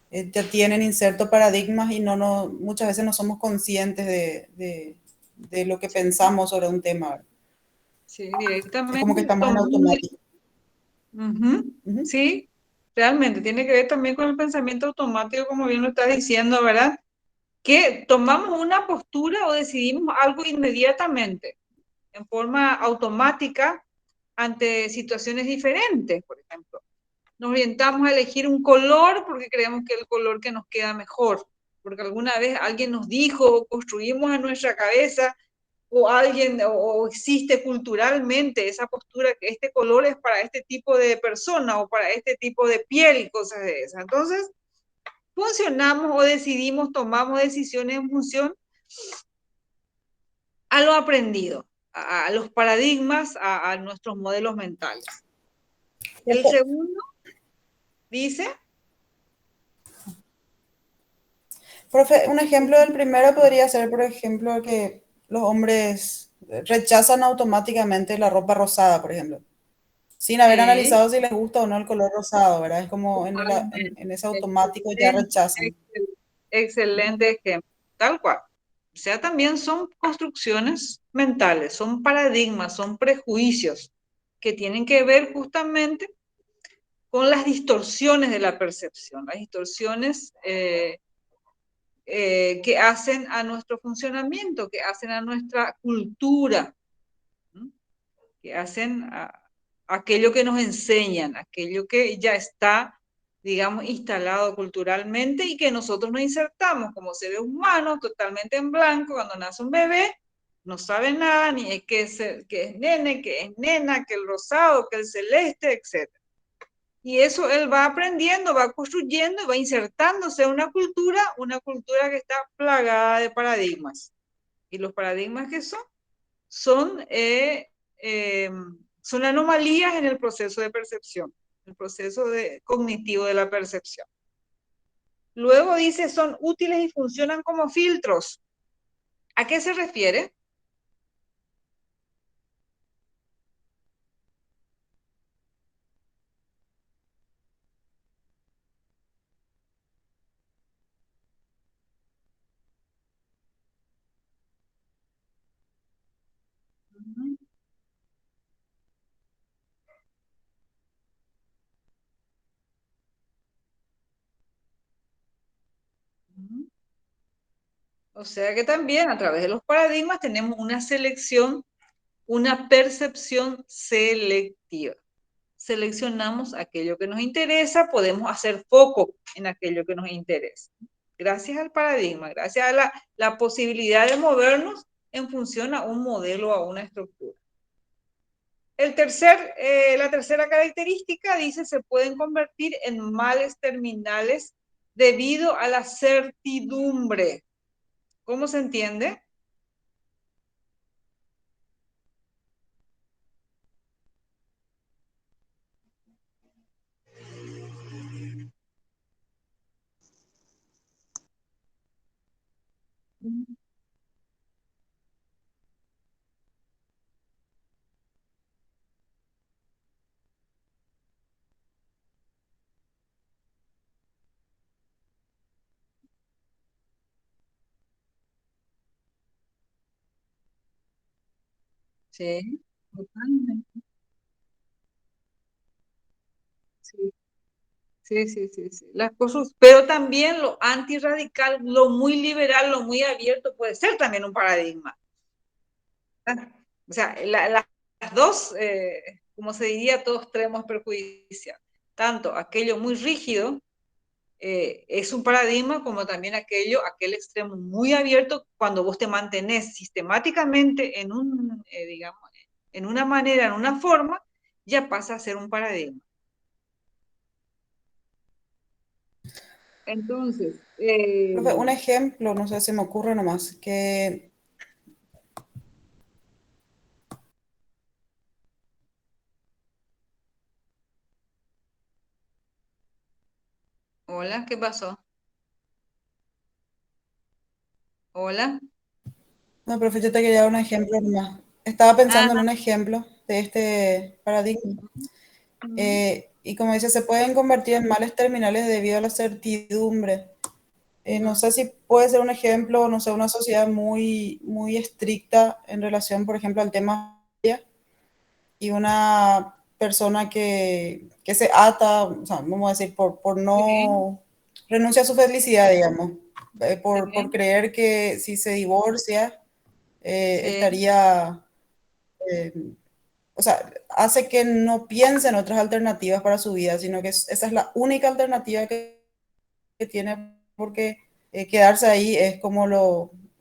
ya tienen inserto paradigmas y muchas veces no somos conscientes de lo que pensamos sobre un tema, ¿verdad?
Sí,
Es como que
directamente
estamos en
tomamos.
automático.
Ujú,
Ujú.
sí, realmente tiene que ver también con el pensamiento automático, como bien lo estás diciendo, ¿verdad? Que tomamos una postura o decidimos algo inmediatamente, en forma automática, ante situaciones diferentes, por ejemplo. Nos orientamos a elegir un color porque creemos que es el color que nos queda mejor, porque alguna vez alguien nos dijo, o construimos en nuestra cabeza, o alguien, o existe culturalmente esa postura que este color es para este tipo de persona o para este tipo de piel y cosas de esas. Entonces, funcionamos o decidimos, tomamos decisiones en función a lo aprendido, a los paradigmas, a nuestros modelos mentales. El segundo dice,
Profe, un ejemplo del primero podría ser, por ejemplo, que los hombres rechazan automáticamente la ropa rosada, por ejemplo, sin haber
sí,
analizado si les gusta o no el color rosado, ¿verdad? Es como
totalmente,
en ese automático ya
excelente,
rechazan.
excelente ejemplo, tal cual. O sea, también son construcciones mentales, son paradigmas, son prejuicios que tienen que ver justamente con las distorsiones de la percepción, las distorsiones que hacen a nuestro funcionamiento, que hacen a nuestra cultura, ¿no? Que hacen a aquello que nos enseñan, aquello que ya está, digamos, instalado culturalmente y que nosotros nos insertamos como seres humanos totalmente en blanco cuando nace un bebé, no sabe nada, ni es que es nene, que es nena, que el rosado, que el celeste, etc. Y eso él va aprendiendo, va construyendo y va insertándose en una cultura que está plagada de paradigmas. Y los paradigmas que son, eh, son anomalías en el proceso de percepción, el proceso cognitivo de la percepción. Luego dice, son útiles y funcionan como filtros. ¿A qué se refiere? O sea que también a través de los paradigmas tenemos una selección, una percepción selectiva. Seleccionamos aquello que nos interesa, podemos hacer foco en aquello que nos interesa. Gracias al paradigma, gracias a la posibilidad de movernos en función a un modelo o a una estructura. La tercera característica dice se pueden convertir en males terminales debido a la certidumbre. ¿Cómo se entiende? Sí, totalmente. Sí, sí, sí, sí, sí. Pero también lo antirradical, lo muy liberal, lo muy abierto puede ser también un paradigma. ¿Ah? O sea, las dos, como se diría, todos tenemos perjudicial. Tanto aquello muy rígido es un paradigma como también aquel extremo muy abierto cuando vos te mantenés sistemáticamente en digamos, en una manera, en una forma, ya pasa a ser un paradigma. Entonces,
Profe, un ejemplo, no sé, se me ocurre nomás, que
hola, ¿qué pasó? Hola.
no, profe, yo te quería dar un ejemplo nomás. Estaba
Ah,
pensando en un ejemplo de este paradigma. Y como dice, se pueden convertir en males terminales debido a la certidumbre. No sé si puede ser un ejemplo, no sé, una sociedad muy, muy estricta en relación, por ejemplo, al tema y una persona que se ata, o sea, vamos a decir, por
sí,
no renuncia a su felicidad, digamos, por
sí,
creer que si se divorcia
sí.
estaría, eh, o sea, hace que no piense en otras alternativas para su vida, sino que esa es la única alternativa que tiene, porque quedarse ahí es como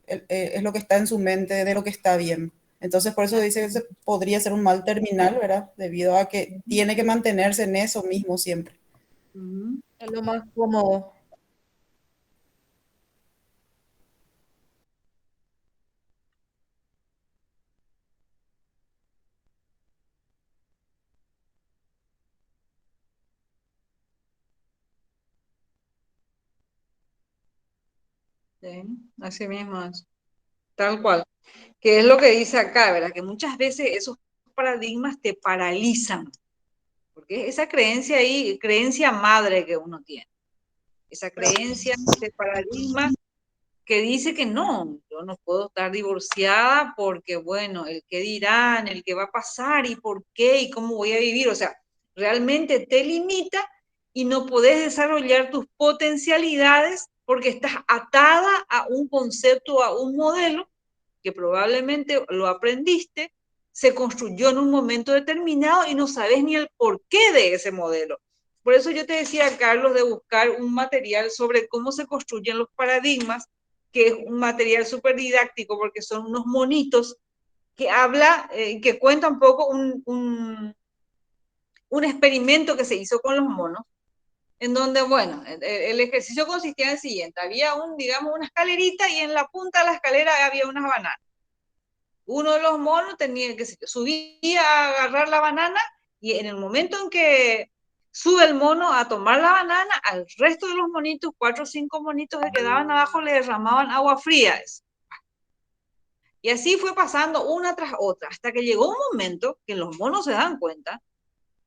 es lo que está en su mente, de lo que está bien. Entonces, por eso dice que podría ser un mal terminal, ¿verdad? Debido a que tiene que mantenerse en eso mismo siempre.
Es lo más cómodo.
Sí, así mismo es. Tal cual. Que es lo que dice acá, ¿verdad? Que muchas veces esos paradigmas te paralizan, porque esa creencia ahí, creencia madre que uno tiene, esa creencia, ese paradigma que dice que no, yo no puedo estar divorciada porque, bueno, el qué dirán, el qué va a pasar y por qué y cómo voy a vivir, o sea, realmente te limita y no podés desarrollar tus potencialidades porque estás atada a un concepto, a un modelo que probablemente lo aprendiste, se construyó en un momento determinado y no sabes ni el porqué de ese modelo. Por eso yo te decía, Carlos, de buscar un material sobre cómo se construyen los paradigmas, que es un material súper didáctico porque son unos monitos que habla, que cuenta un poco un experimento que se hizo con los monos, en donde, bueno, el ejercicio consistía en el siguiente, había digamos, una escalerita y en la punta de la escalera había unas bananas. Uno de los monos tenía que subir a agarrar la banana y en el momento en que sube el mono a tomar la banana, al resto de los monitos, 4 o 5 monitos que quedaban abajo, le derramaban agua fría. Y así fue pasando una tras otra, hasta que llegó un momento que los monos se dan cuenta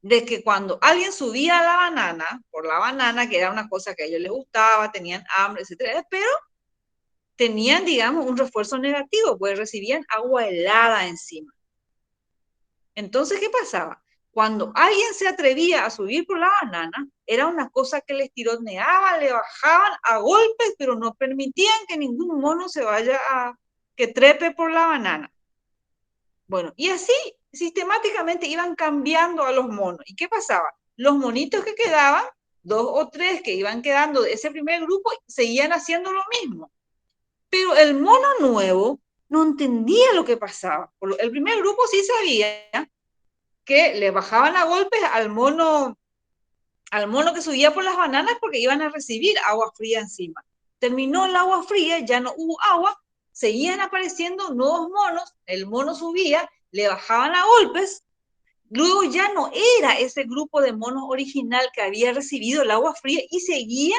de que cuando alguien subía a la banana, por la banana, que era una cosa que a ellos les gustaba, tenían hambre, etcétera, pero tenían, digamos, un refuerzo negativo, pues recibían agua helada encima. Entonces, ¿qué pasaba? Cuando alguien se atrevía a subir por la banana, era una cosa que les tironeaban, le bajaban a golpes, pero no permitían que ningún mono se vaya que trepe por la banana. Bueno, y así sistemáticamente iban cambiando a los monos. ¿Y qué pasaba? Los monitos que quedaban, 2 o 3 que iban quedando de ese primer grupo, seguían haciendo lo mismo. Pero el mono nuevo no entendía lo que pasaba. El primer grupo sí sabía que le bajaban a golpes al mono que subía por las bananas porque iban a recibir agua fría encima. Terminó el agua fría, ya no hubo agua, seguían apareciendo nuevos monos, el mono subía, le bajaban a golpes, luego ya no era ese grupo de monos original que había recibido el agua fría y seguía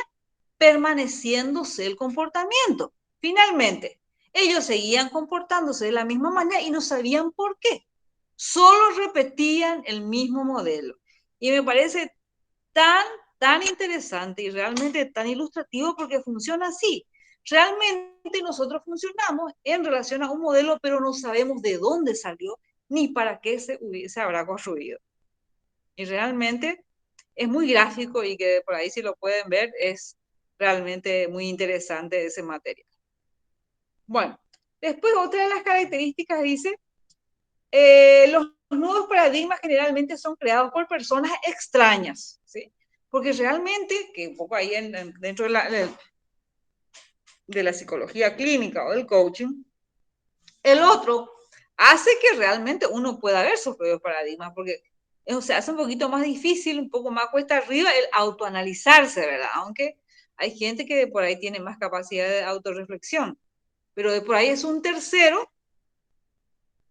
permaneciéndose el comportamiento. Finalmente, ellos seguían comportándose de la misma manera y no sabían por qué. Solo repetían el mismo modelo. Y me parece tan, tan interesante y realmente tan ilustrativo porque funciona así. Realmente nosotros funcionamos en relación a un modelo, pero no sabemos de dónde salió ni para qué se habrá construido. Y realmente es muy gráfico y que por ahí si lo pueden ver es realmente muy interesante ese material. Bueno, después otra de las características dice, los nuevos paradigmas generalmente son creados por personas extrañas, ¿sí? Porque realmente, que un poco ahí dentro de la psicología clínica o del coaching, el otro hace que realmente uno pueda ver sus propios paradigmas, porque se hace un poquito más difícil, un poco más cuesta arriba el autoanalizarse, ¿verdad? Aunque hay gente que de por ahí tiene más capacidad de autorreflexión, pero de por ahí es un tercero,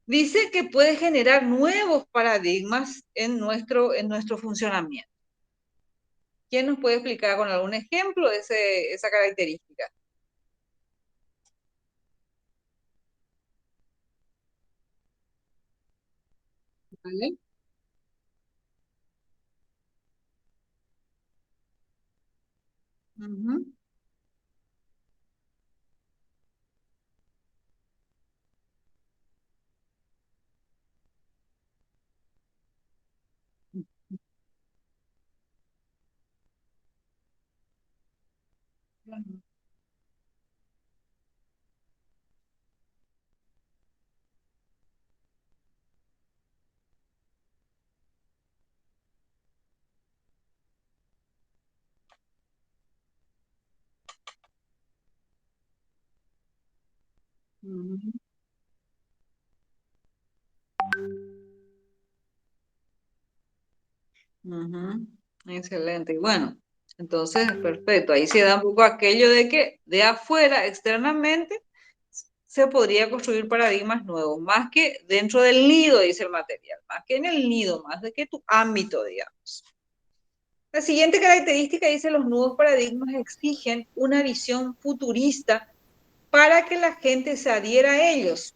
dice que puede generar nuevos paradigmas en nuestro funcionamiento. ¿Quién nos puede explicar con algún ejemplo esa característica? ¿Vale? Uh-huh. Uh-huh. Uh-huh. Excelente. Y bueno, entonces, perfecto. Ahí se da un poco aquello de que de afuera, externamente, se podría construir paradigmas nuevos, más que dentro del nido, dice el material, más que en el nido, más de que tu ámbito, digamos. La siguiente característica dice, los nuevos paradigmas exigen una visión futurista para que la gente se adhiera a ellos.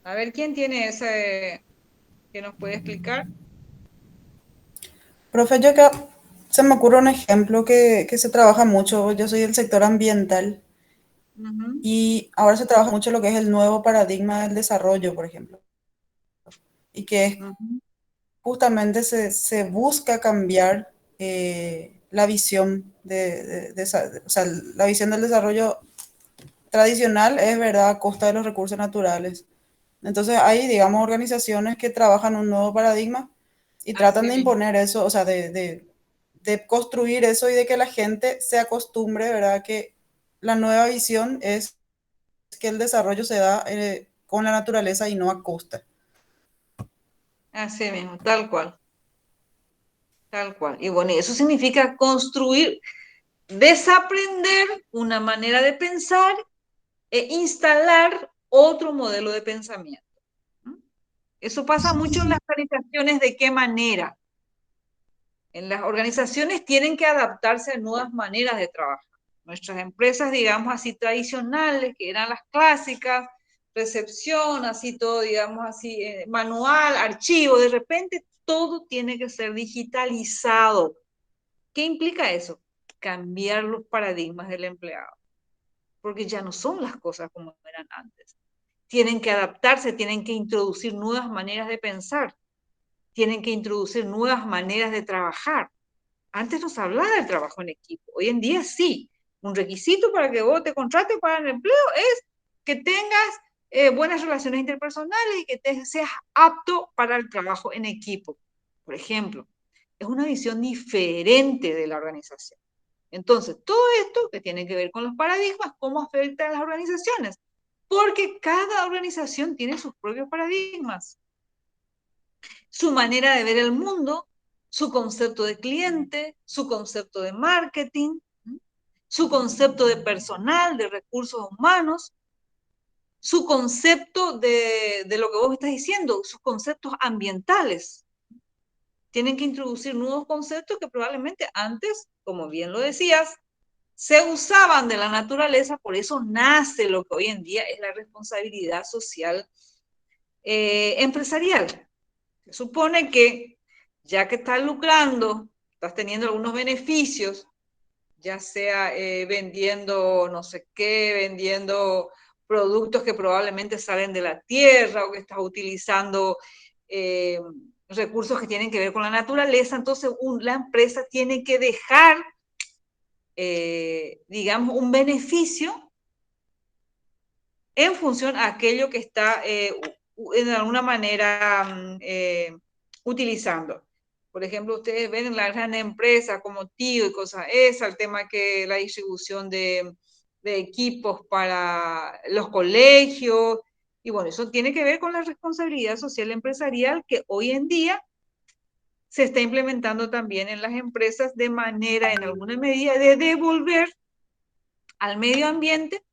A ver, ¿quién tiene ese que nos puede explicar?
Profe, yo acá se me ocurre un ejemplo que se trabaja mucho. Yo soy del sector ambiental
Uh-huh.
y ahora se trabaja mucho lo que es el nuevo paradigma del desarrollo, por ejemplo. Y que es
Uh-huh.
justamente se busca cambiar la visión o sea, la visión del desarrollo tradicional es verdad a costa de los recursos naturales. Entonces hay, digamos, organizaciones que trabajan un nuevo paradigma y tratan
Así
de
mismo.
imponer eso, o sea, de construir eso y de que la gente se acostumbre, ¿verdad? Que la nueva visión es que el desarrollo se da con la naturaleza y no a costa.
Así mismo, tal cual. Tal cual. Y bueno, eso significa construir, desaprender una manera de pensar e instalar otro modelo de pensamiento. Eso pasa mucho en las organizaciones. ¿De qué manera? En las organizaciones tienen que adaptarse a nuevas maneras de trabajar. Nuestras empresas, digamos así, tradicionales, que eran las clásicas, recepción, así todo, digamos así, manual, archivo, de repente todo tiene que ser digitalizado. ¿Qué implica eso? Cambiar los paradigmas del empleado, porque ya no son las cosas como eran antes. Tienen que adaptarse, tienen que introducir nuevas maneras de pensar, tienen que introducir nuevas maneras de trabajar. Antes no se hablaba del trabajo en equipo, hoy en día sí. Un requisito para que vos te contrates para el empleo es que tengas buenas relaciones interpersonales y que seas apto para el trabajo en equipo. Por ejemplo, es una visión diferente de la organización. Entonces, todo esto que tiene que ver con los paradigmas, ¿cómo afecta a las organizaciones? Porque cada organización tiene sus propios paradigmas, su manera de ver el mundo, su concepto de cliente, su concepto de marketing, su concepto de personal, de recursos humanos, su concepto de lo que vos estás diciendo, sus conceptos ambientales. Tienen que introducir nuevos conceptos que probablemente antes, como bien lo decías, se usaban de la naturaleza, por eso nace lo que hoy en día es la responsabilidad social empresarial. Se supone que ya que estás lucrando, estás teniendo algunos beneficios, ya sea vendiendo no sé qué, vendiendo productos que probablemente salen de la tierra o que estás utilizando recursos que tienen que ver con la naturaleza, entonces la empresa tiene que dejar, digamos, un beneficio en función a aquello que está en alguna manera utilizando. Por ejemplo, ustedes ven en las grandes empresas como Tío y cosas esas, el tema que la distribución de equipos para los colegios, y bueno, eso tiene que ver con la responsabilidad social empresarial que hoy en día se está implementando también en las empresas de manera, en alguna medida, de devolver al medio ambiente,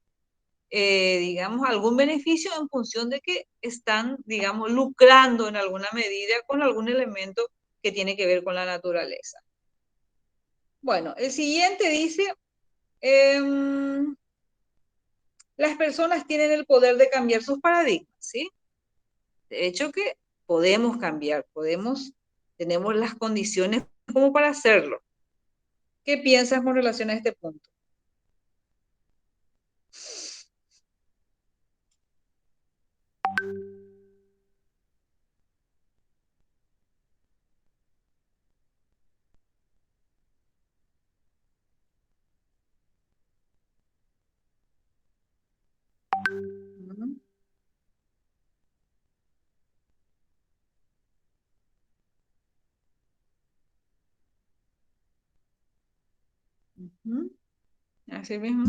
digamos, algún beneficio en función de que están, digamos, lucrando en alguna medida con algún elemento que tiene que ver con la naturaleza. Bueno, el siguiente dice, las personas tienen el poder de cambiar sus paradigmas, ¿sí? De hecho que podemos cambiar, tenemos las condiciones como para hacerlo. ¿Qué piensas con relación a este punto? Así mismo.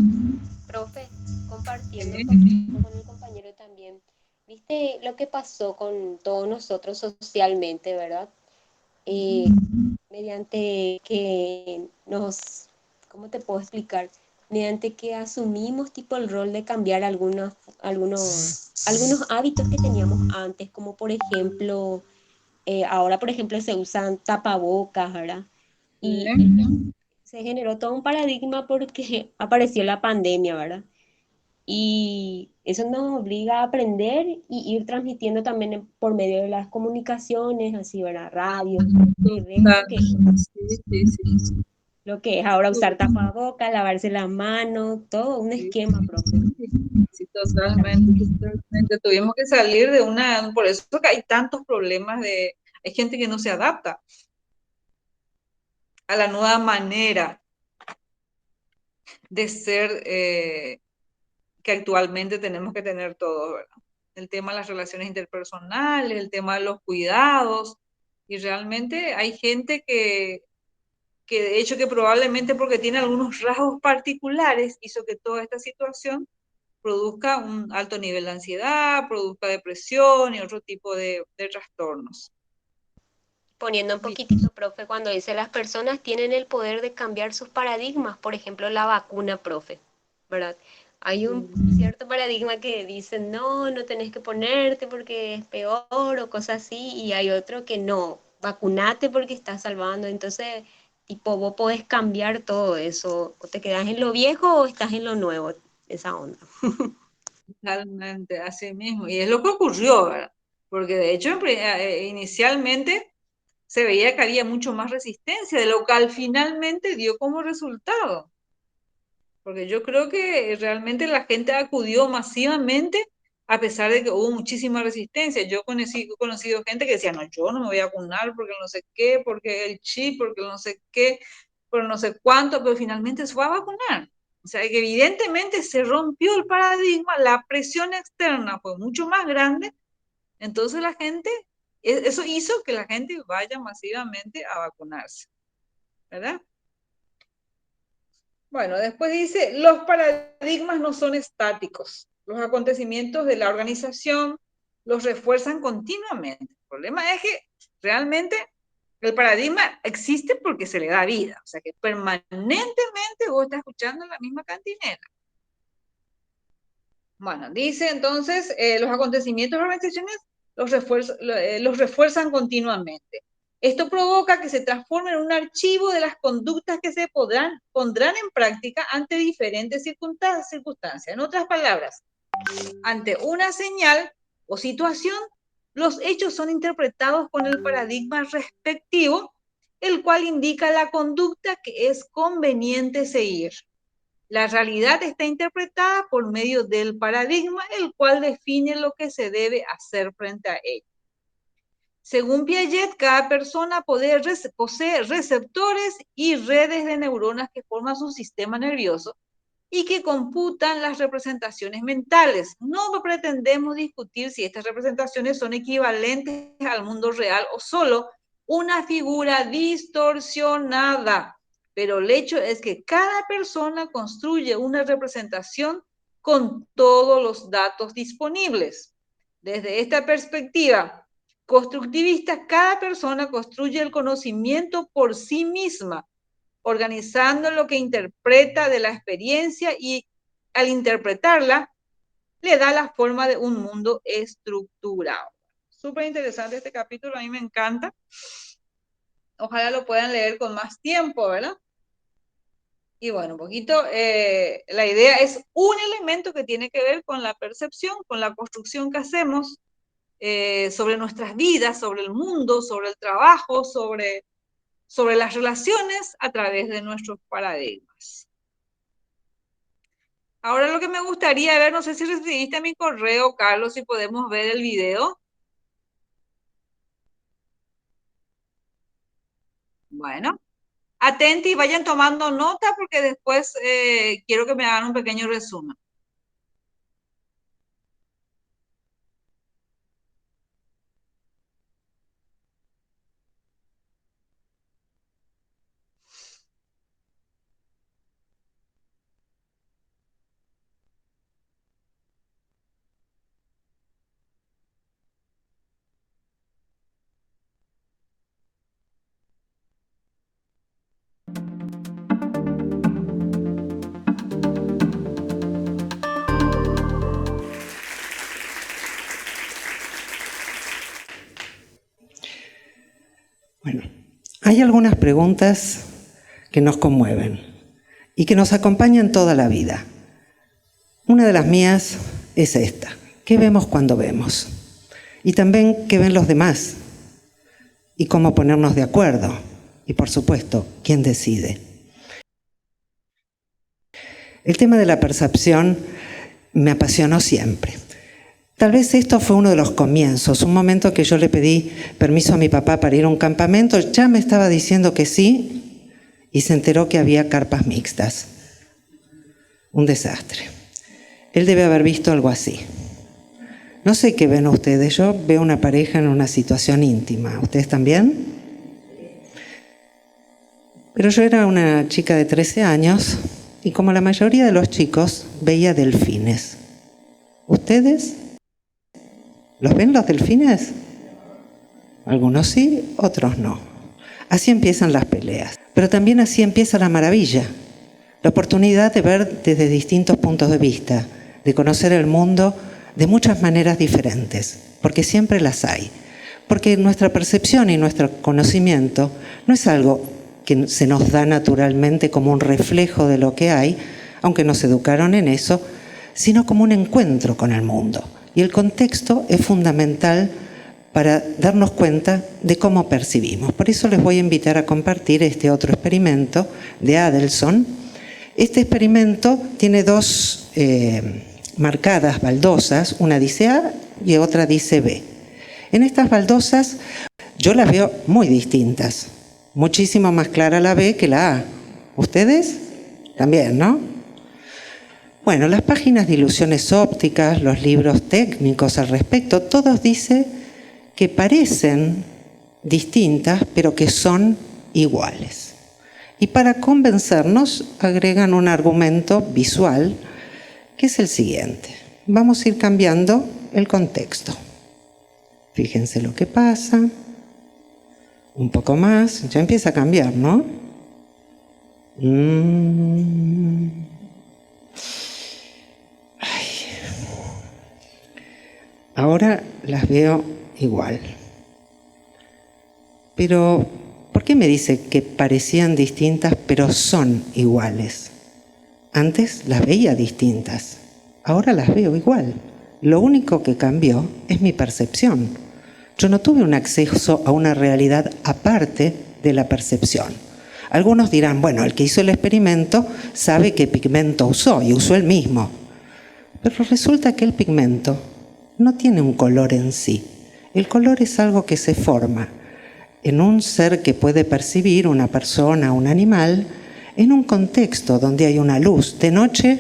Profe, compartiendo un poquito con el compañero también. ¿Viste lo que pasó con todos nosotros socialmente, verdad? Mediante que ¿cómo te puedo explicar? Mediante que asumimos tipo el rol de cambiar algunos hábitos que teníamos antes, como por ejemplo, ahora por ejemplo se usan tapabocas, ¿verdad? Y se generó todo un paradigma porque apareció la pandemia, ¿verdad? Y eso nos obliga a aprender y ir transmitiendo también por medio de las comunicaciones, así, ¿verdad? Radio, lo que es ahora usar tapabocas, lavarse las manos, todo un esquema, profe.
Sí, totalmente, totalmente. Tuvimos que salir de por eso que hay tantos problemas hay gente que no se adapta a la nueva manera de ser que actualmente tenemos que tener todos, ¿verdad? El tema de las relaciones interpersonales, el tema de los cuidados, y realmente hay gente que de hecho que probablemente porque tiene algunos rasgos particulares hizo que toda esta situación produzca un alto nivel de ansiedad, produzca depresión y otro tipo de trastornos.
Poniendo un poquitito, profe, cuando dice las personas tienen el poder de cambiar sus paradigmas, por ejemplo, la vacuna, profe, ¿verdad? Hay un cierto paradigma que dice, no, no tenés que ponerte porque es peor o cosas así, y hay otro que no, vacunate porque estás salvando. Entonces, tipo, vos podés cambiar todo eso, o te quedás en lo viejo o estás en lo nuevo, esa onda.
Totalmente, así mismo. Y es lo que ocurrió, ¿verdad? Porque de hecho, inicialmente se veía que había mucho más resistencia, de lo cual finalmente dio como resultado. Porque yo creo que realmente la gente acudió masivamente a pesar de que hubo muchísima resistencia. Yo he conocido gente que decía, no, yo no me voy a vacunar porque no sé qué, porque el chip, porque no sé qué, por no sé cuánto, pero finalmente se fue a vacunar. O sea, que evidentemente se rompió el paradigma, la presión externa fue mucho más grande, entonces la gente, eso hizo que la gente vaya masivamente a vacunarse, ¿verdad? Bueno, después dice, los paradigmas no son estáticos. Los acontecimientos de la organización los refuerzan continuamente. El problema es que realmente el paradigma existe porque se le da vida. O sea que permanentemente vos estás escuchando la misma cantinela. Bueno, dice entonces, los acontecimientos de las organizaciones los refuerzan continuamente. Esto provoca que se transforme en un archivo de las conductas que se pondrán en práctica ante diferentes circunstancias. En otras palabras, ante una señal o situación, los hechos son interpretados con el paradigma respectivo, el cual indica la conducta que es conveniente seguir. La realidad está interpretada por medio del paradigma, el cual define lo que se debe hacer frente a ella. Según Piaget, cada persona posee receptores y redes de neuronas que forman su sistema nervioso y que computan las representaciones mentales. No pretendemos discutir si estas representaciones son equivalentes al mundo real o solo una figura distorsionada, pero el hecho es que cada persona construye una representación con todos los datos disponibles. Desde esta perspectiva constructivista, cada persona construye el conocimiento por sí misma, organizando lo que interpreta de la experiencia y al interpretarla le da la forma de un mundo estructurado. Súper interesante este capítulo, a mí me encanta. Ojalá lo puedan leer con más tiempo, ¿verdad? Y bueno, un poquito, la idea es un elemento que tiene que ver con la percepción, con la construcción que hacemos sobre nuestras vidas, sobre el mundo, sobre el trabajo, sobre las relaciones a través de nuestros paradigmas. Ahora lo que me gustaría ver, no sé si recibiste mi correo, Carlos, si podemos ver el video. Bueno, atenti y vayan tomando nota porque después quiero que me hagan un pequeño resumen.
Bueno, hay algunas preguntas que nos conmueven y que nos acompañan toda la vida. Una de las mías es esta: ¿qué vemos cuando vemos? Y también, ¿qué ven los demás? Y cómo ponernos de acuerdo. Y, por supuesto, ¿quién decide? El tema de la percepción me apasionó siempre. Tal vez esto fue uno de los comienzos, un momento que yo le pedí permiso a mi papá para ir a un campamento, ya me estaba diciendo que sí, y se enteró que había carpas mixtas. Un desastre. Él debe haber visto algo así. No sé qué ven ustedes, yo veo una pareja en una situación íntima. ¿Ustedes también? Pero yo era una chica de 13 años y como la mayoría de los chicos, veía delfines. ¿Ustedes? ¿Los ven los delfines? Algunos sí, otros no. Así empiezan las peleas. Pero también así empieza la maravilla. La oportunidad de ver desde distintos puntos de vista, de conocer el mundo de muchas maneras diferentes, porque siempre las hay. Porque nuestra percepción y nuestro conocimiento no es algo que se nos da naturalmente como un reflejo de lo que hay, aunque nos educaron en eso, sino como un encuentro con el mundo. Y el contexto es fundamental para darnos cuenta de cómo percibimos. Por eso les voy a invitar a compartir este otro experimento de Adelson. Este experimento tiene dos marcadas baldosas, una dice A y otra dice B. En estas baldosas yo las veo muy distintas, muchísimo más clara la B que la A. ¿Ustedes? También, ¿no? Bueno, las páginas de ilusiones ópticas, los libros técnicos al respecto, todos dicen que parecen distintas, pero que son iguales. Y para convencernos, agregan un argumento visual, que es el siguiente. Vamos a ir cambiando el contexto. Fíjense lo que pasa. Un poco más, ya empieza a cambiar, ¿no? Ahora las veo igual. Pero, ¿por qué me dice que parecían distintas pero son iguales? Antes las veía distintas, ahora las veo igual. Lo único que cambió es mi percepción. Yo no tuve un acceso a una realidad aparte de la percepción. Algunos dirán, bueno, el que hizo el experimento sabe qué pigmento usó y usó el mismo. Pero resulta que el pigmento no tiene un color en sí. El color es algo que se forma en un ser que puede percibir, una persona, un animal, en un contexto donde hay una luz. De noche,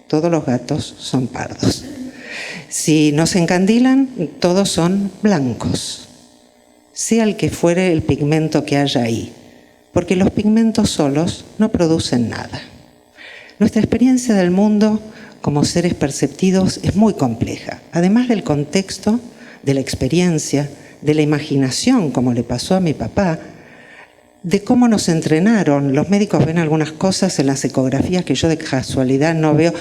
todos los gatos son pardos. Si no se encandilan, todos son blancos, sea el que fuere el pigmento que haya ahí, porque los pigmentos solos no producen nada. Nuestra experiencia del mundo como seres perceptivos es muy compleja. Además del contexto, de la experiencia, de la imaginación, como le pasó a mi papá, de cómo nos entrenaron. Los médicos ven algunas cosas en las ecografías que yo de casualidad no veo.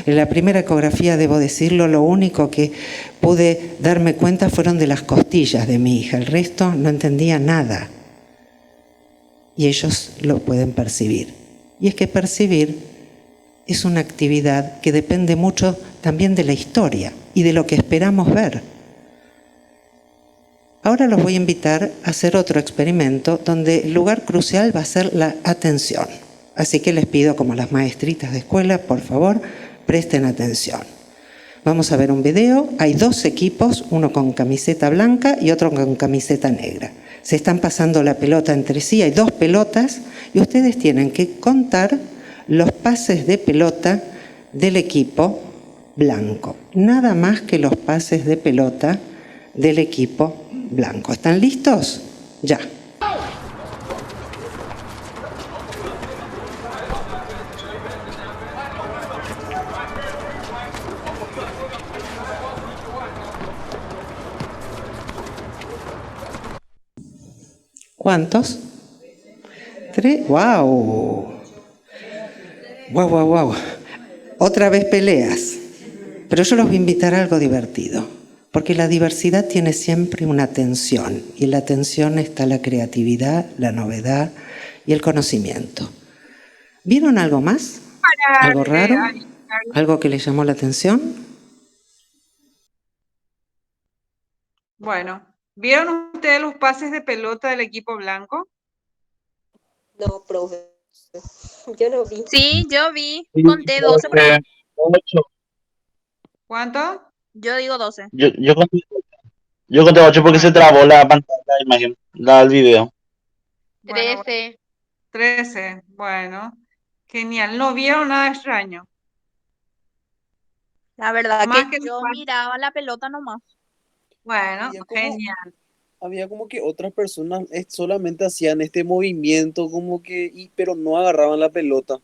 En la primera ecografía, debo decirlo, lo único que pude darme cuenta fueron de las costillas de mi hija. El resto no entendía nada. Y ellos lo pueden percibir. Y es que percibir es una actividad que depende mucho también de la historia y de lo que esperamos ver. Ahora los voy a invitar a hacer otro experimento donde el lugar crucial va a ser la atención. Así que les pido, como las maestritas de escuela, por favor, presten atención. Vamos a ver un video. Hay dos equipos, uno con camiseta blanca y otro con camiseta negra. Se están pasando la pelota entre sí, hay dos pelotas y ustedes tienen que contar los pases de pelota del equipo blanco. Nada más que los pases de pelota del equipo blanco. ¿Están listos? Ya. ¿Cuántos? 3. ¡Wow! ¡Wow, wow, wow! Otra vez peleas. Pero yo los voy a invitar a algo divertido. Porque la diversidad tiene siempre una tensión. Y en la tensión está la creatividad, la novedad y el conocimiento. ¿Vieron algo más? ¿Algo raro? ¿Algo que les llamó la atención?
Bueno, ¿vieron ustedes los pases de pelota del equipo blanco?
No, profe. Yo no vi.
Sí, yo vi. Conté 12 por ahí.
8.
¿Cuánto?
Yo digo 12.
Yo conté 8 porque se trabó la pantalla, la imagen, el video.
Bueno,
13.
13. Bueno, genial. No vieron nada extraño.
La verdad
Más
que
que
yo miraba la pelota nomás.
Bueno,
Había como,
genial.
había como que otras personas solamente hacían este movimiento, como que, pero no agarraban la pelota.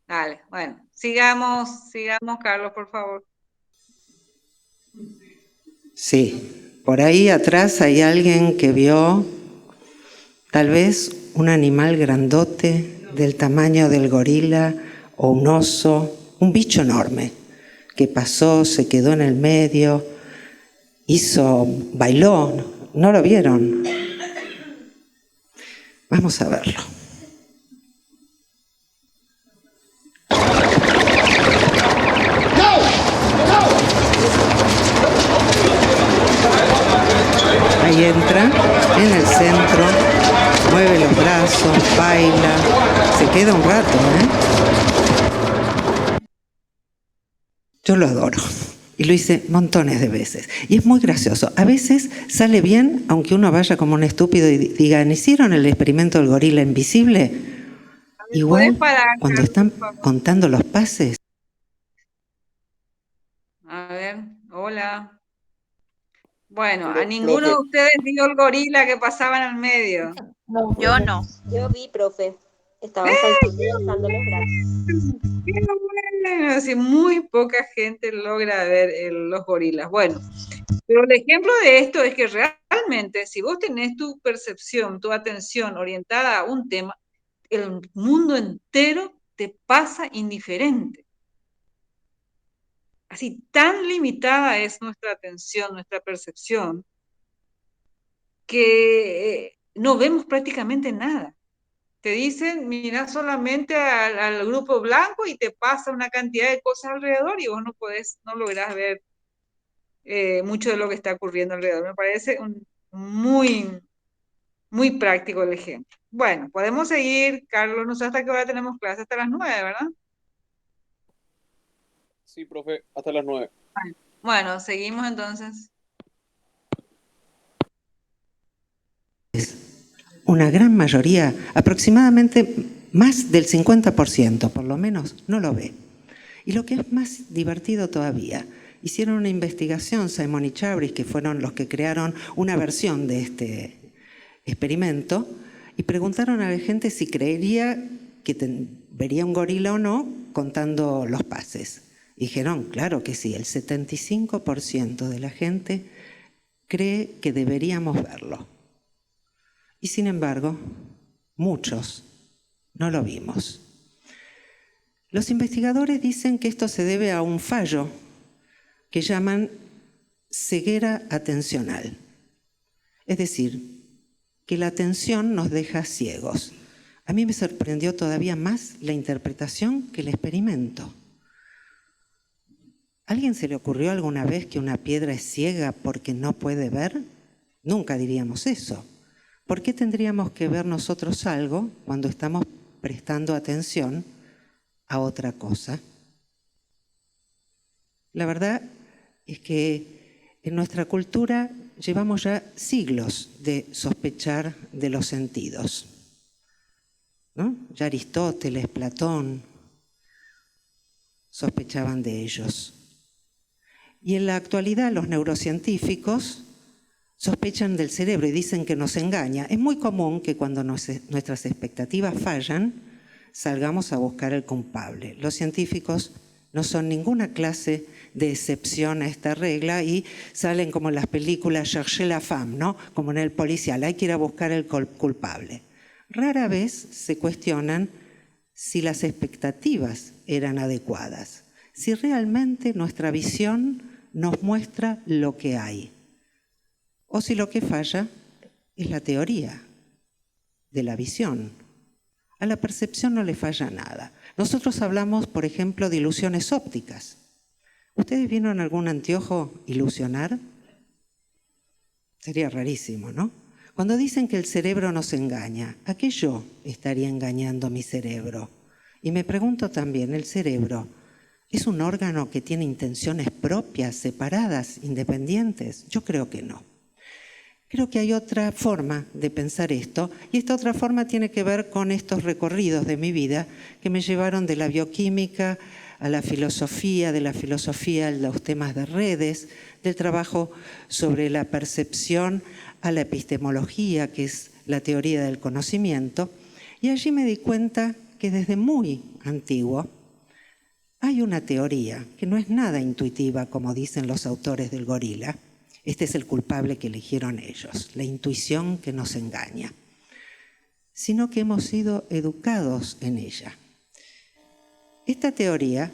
Dale, bueno, sigamos, Carlos, por favor.
Sí. Por ahí atrás hay alguien que vio tal vez un animal grandote del tamaño del gorila o un oso, un bicho enorme que pasó, se quedó en el medio, bailó. ¿No lo vieron? Vamos a verlo. Ahí entra en el centro, mueve los brazos, baila, se queda un rato, Yo lo adoro y lo hice montones de veces y es muy gracioso. A veces sale bien, aunque uno vaya como un estúpido y digan, ¿hicieron el experimento del gorila invisible? Igual, cuando están contando los pases.
A ver, hola. Bueno,
Pero,
a ninguno de
profe,
ustedes vio el gorila que pasaba en el medio.
No,
Yo
profe.
no.
Yo vi, profe. Estaban saltando y bajando los brazos.
¡Qué bueno! Así, muy poca gente logra ver los gorilas. Bueno, pero el ejemplo de esto es que realmente si vos tenés tu percepción, tu atención orientada a un tema, el mundo entero te pasa indiferente. Así, tan limitada es nuestra atención, nuestra percepción, que no vemos prácticamente nada. Te dicen, mira solamente al grupo blanco y te pasa una cantidad de cosas alrededor y vos no lográs ver mucho de lo que está ocurriendo alrededor. Me parece muy, muy práctico el ejemplo. Bueno, podemos seguir, Carlos, no sé hasta qué hora tenemos clase, hasta las 9, ¿verdad?
sí, profe, hasta las 9.
Bueno, seguimos entonces.
una gran mayoría, aproximadamente más del 50% por lo menos, no lo ve. Y lo que es más divertido todavía, hicieron una investigación, Simon y Chabris, que fueron los que crearon una versión de este experimento, y preguntaron a la gente si creería que vería un gorila o no contando los pases. Y dijeron, claro que sí, el 75% de la gente cree que deberíamos verlo. Y sin embargo, muchos no lo vimos. Los investigadores dicen que esto se debe a un fallo que llaman ceguera atencional. Es decir, que la atención nos deja ciegos. A mí me sorprendió todavía más la interpretación que el experimento. ¿A alguien se le ocurrió alguna vez que una piedra es ciega porque no puede ver? Nunca diríamos eso. ¿Por qué tendríamos que ver nosotros algo cuando estamos prestando atención a otra cosa? La verdad es que en nuestra cultura llevamos ya siglos de sospechar de los sentidos, ¿no? Ya Aristóteles, Platón sospechaban de ellos. Y en la actualidad los neurocientíficos sospechan del cerebro y dicen que nos engaña. Es muy común que cuando nuestras expectativas fallan, salgamos a buscar el culpable. Los científicos no son ninguna clase de excepción a esta regla y salen como en las películas Cherchez la femme, ¿no? Como en el policial, hay que ir a buscar el culpable. Rara vez se cuestionan si las expectativas eran adecuadas, si realmente nuestra visión nos muestra lo que hay, o si lo que falla es la teoría de la visión. A la percepción no le falla nada. Nosotros hablamos, por ejemplo, de ilusiones ópticas. ¿Ustedes vieron algún anteojo ilusionar? Sería rarísimo, ¿no? Cuando dicen que el cerebro nos engaña, ¿a qué yo estaría engañando mi cerebro? Y me pregunto también, ¿el cerebro es un órgano que tiene intenciones propias, separadas, independientes? Yo creo que no. Creo que hay otra forma de pensar esto, y esta otra forma tiene que ver con estos recorridos de mi vida que me llevaron de la bioquímica a la filosofía, de la filosofía a los temas de redes, del trabajo sobre la percepción a la epistemología, que es la teoría del conocimiento, y allí me di cuenta que desde muy antiguo hay una teoría que no es nada intuitiva, como dicen los autores del gorila. Este es el culpable que eligieron ellos, la intuición que nos engaña, sino que hemos sido educados en ella. Esta teoría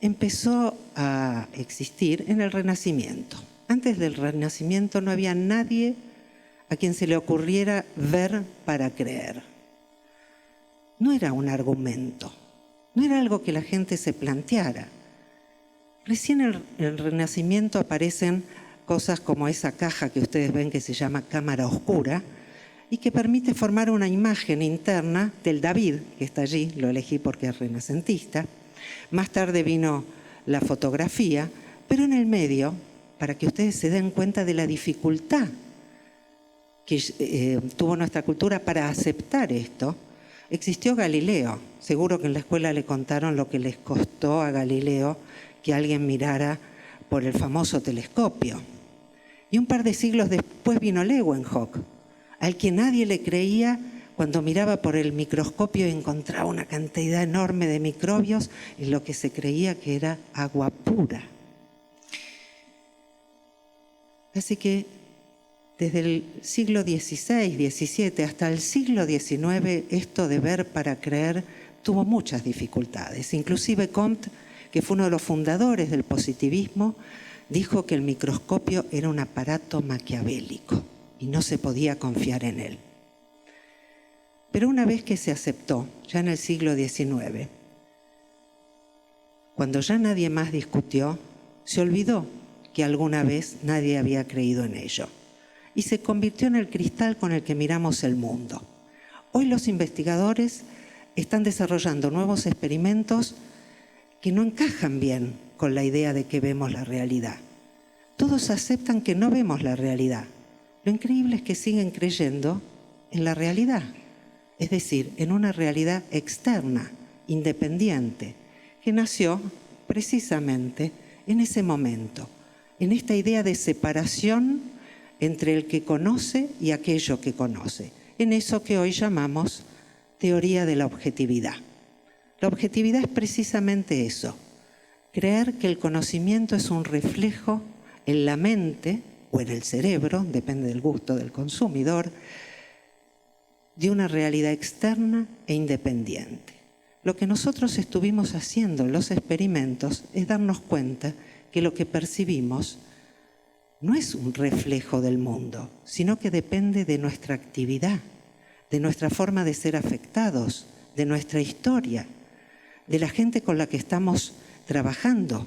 empezó a existir en el Renacimiento. Antes del Renacimiento no había nadie a quien se le ocurriera ver para creer. No era un argumento, no era algo que la gente se planteara. Recién en el Renacimiento aparecen cosas como esa caja que ustedes ven que se llama cámara oscura y que permite formar una imagen interna del David, que está allí, lo elegí porque es renacentista. Más tarde vino la fotografía, pero en el medio, para que ustedes se den cuenta de la dificultad que tuvo nuestra cultura para aceptar esto, existió Galileo. Seguro que en la escuela le contaron lo que les costó a Galileo que alguien mirara por el famoso telescopio. Y un par de siglos después vino Leeuwenhoek, al que nadie le creía cuando miraba por el microscopio y encontraba una cantidad enorme de microbios en lo que se creía que era agua pura. Así que desde el siglo XVI, XVII hasta el siglo XIX, esto de ver para creer tuvo muchas dificultades. Inclusive Comte, que fue uno de los fundadores del positivismo, dijo que el microscopio era un aparato maquiavélico y no se podía confiar en él. Pero una vez que se aceptó, ya en el siglo XIX, cuando ya nadie más discutió, se olvidó que alguna vez nadie había creído en ello y se convirtió en el cristal con el que miramos el mundo. Hoy los investigadores están desarrollando nuevos experimentos que no encajan bien con la idea de que vemos la realidad. Todos aceptan que no vemos la realidad. Lo increíble es que siguen creyendo en la realidad, es decir, en una realidad externa, independiente, que nació precisamente en ese momento, en esta idea de separación entre el que conoce y aquello que conoce, en eso que hoy llamamos teoría de la objetividad. La objetividad es precisamente eso, creer que el conocimiento es un reflejo en la mente o en el cerebro, depende del gusto del consumidor, de una realidad externa e independiente. Lo que nosotros estuvimos haciendo en los experimentos es darnos cuenta que lo que percibimos no es un reflejo del mundo, sino que depende de nuestra actividad, de nuestra forma de ser afectados, de nuestra historia, de la gente con la que estamos trabajando.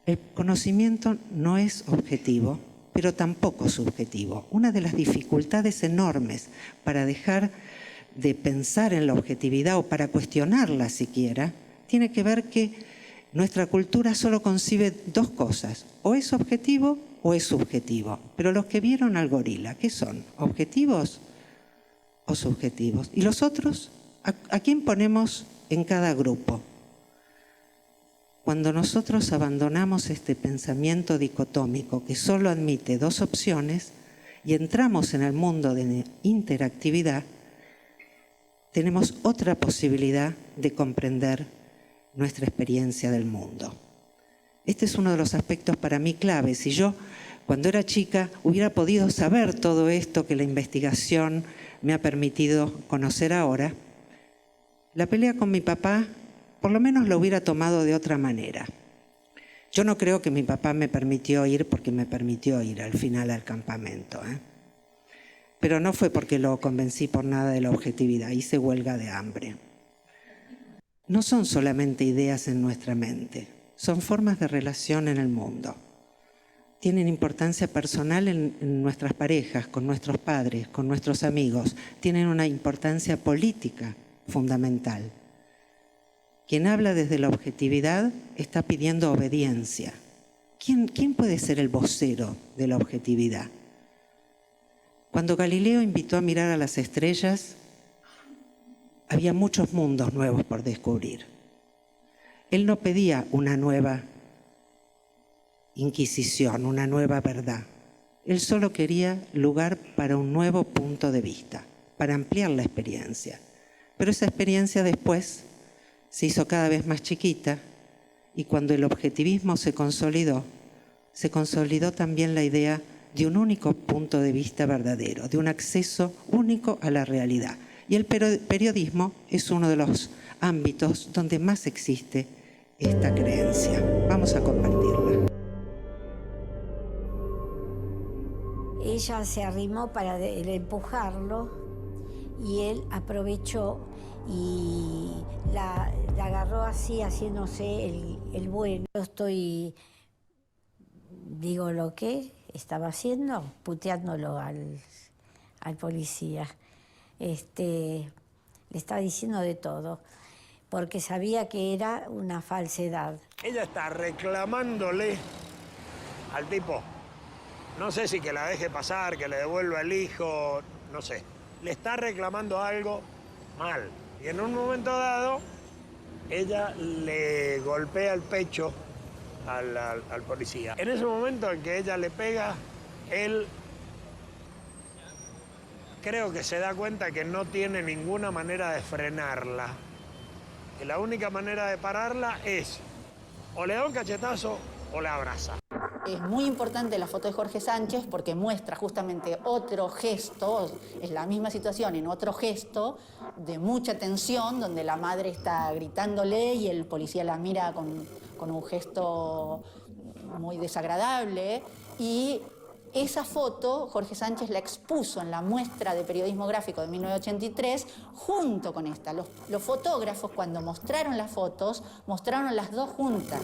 El conocimiento no es objetivo, pero tampoco subjetivo. Una de las dificultades enormes para dejar de pensar en la objetividad o para cuestionarla siquiera, tiene que ver que nuestra cultura solo concibe dos cosas, o es objetivo o es subjetivo. Pero los que vieron al gorila, ¿qué son? ¿Objetivos o subjetivos? ¿Y los otros? ¿A quién ponemos en cada grupo? Cuando nosotros abandonamos este pensamiento dicotómico que solo admite dos opciones y entramos en el mundo de interactividad, tenemos otra posibilidad de comprender nuestra experiencia del mundo. Este es uno de los aspectos para mí claves. Si yo, cuando era chica, hubiera podido saber todo esto que la investigación me ha permitido conocer ahora, la pelea con mi papá por lo menos lo hubiera tomado de otra manera. Yo no creo que mi papá me permitió ir porque me permitió ir al final al campamento, pero no fue porque lo convencí por nada de la objetividad, hice huelga de hambre. No son solamente ideas en nuestra mente, son formas de relación en el mundo. Tienen importancia personal en nuestras parejas, con nuestros padres, con nuestros amigos. Tienen una importancia política fundamental. Quien habla desde la objetividad está pidiendo obediencia. ¿Quién puede ser el vocero de la objetividad? Cuando Galileo invitó a mirar a las estrellas, había muchos mundos nuevos por descubrir. Él no pedía una nueva inquisición, una nueva verdad. Él solo quería lugar para un nuevo punto de vista, para ampliar la experiencia. Pero esa experiencia después se hizo cada vez más chiquita y cuando el objetivismo se consolidó también la idea de un único punto de vista verdadero, de un acceso único a la realidad. Y el periodismo es uno de los ámbitos donde más existe esta creencia. Vamos a compartirla.
Ella se arrimó para empujarlo y él aprovechó y la agarró así, haciéndose el bueno. Yo digo lo que estaba haciendo, puteándolo al policía. Le estaba diciendo de todo, porque sabía que era una falsedad.
Ella está reclamándole al tipo, no sé si que la deje pasar, que le devuelva el hijo, no sé. Le está reclamando algo mal. Y en un momento dado, ella le golpea el pecho al policía. En ese momento en que ella le pega, él creo que se da cuenta que no tiene ninguna manera de frenarla. Que la única manera de pararla es o le da un cachetazo o la abraza.
Es muy importante la foto de Jorge Sánchez porque muestra justamente otro gesto, es la misma situación en otro gesto de mucha tensión, donde la madre está gritándole y el policía la mira con un gesto muy desagradable. Y esa foto Jorge Sánchez la expuso en la muestra de periodismo gráfico de 1983 junto con esta. Los fotógrafos, cuando mostraron las fotos, mostraron las dos juntas.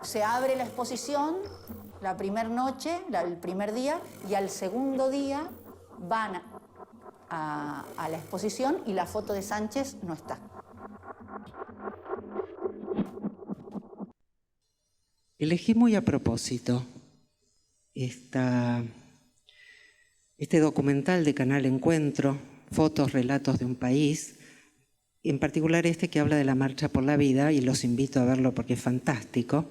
Se abre la exposición la primera noche, el primer día, y al segundo día van a la exposición y la foto de Sánchez no está.
Elegí muy a propósito Este documental de Canal Encuentro, Fotos, Relatos de un País, en particular este que habla de la Marcha por la Vida, y los invito a verlo porque es fantástico,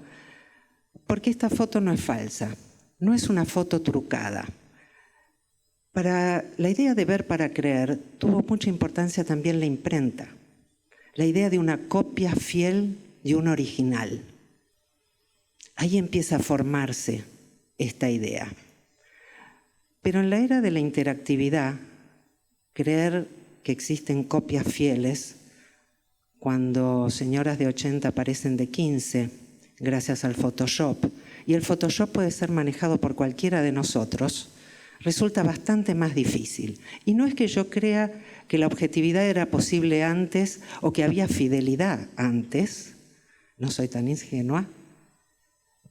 porque esta foto no es falsa, no es una foto trucada. Para la idea de ver para creer tuvo mucha importancia también la imprenta, la idea de una copia fiel de un original. Ahí empieza a formarse esta idea. Pero en la era de la interactividad, creer que existen copias fieles, cuando señoras de 80 parecen de 15, gracias al Photoshop, y el Photoshop puede ser manejado por cualquiera de nosotros, resulta bastante más difícil. Y no es que yo crea que la objetividad era posible antes o que había fidelidad antes, no soy tan ingenua,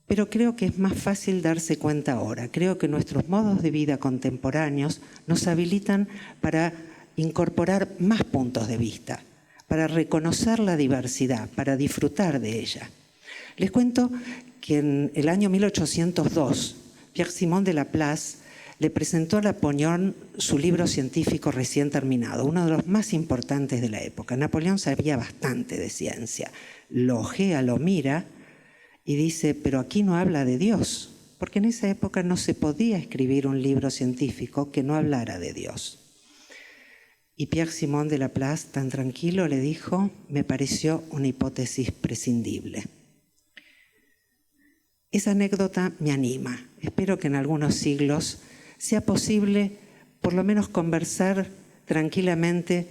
pero creo que es más fácil darse cuenta ahora. Creo que nuestros modos de vida contemporáneos nos habilitan para incorporar más puntos de vista, para reconocer la diversidad, para disfrutar de ella. Les cuento que en el año 1802, Pierre-Simon de Laplace le presentó a Napoleón su libro científico recién terminado, uno de los más importantes de la época. Napoleón sabía bastante de ciencia, lo ojea, lo mira y dice, pero aquí no habla de Dios, porque en esa época no se podía escribir un libro científico que no hablara de Dios. Y Pierre-Simon de Laplace, tan tranquilo, le dijo, me pareció una hipótesis prescindible. Esa anécdota me anima. Espero que en algunos siglos sea posible por lo menos conversar tranquilamente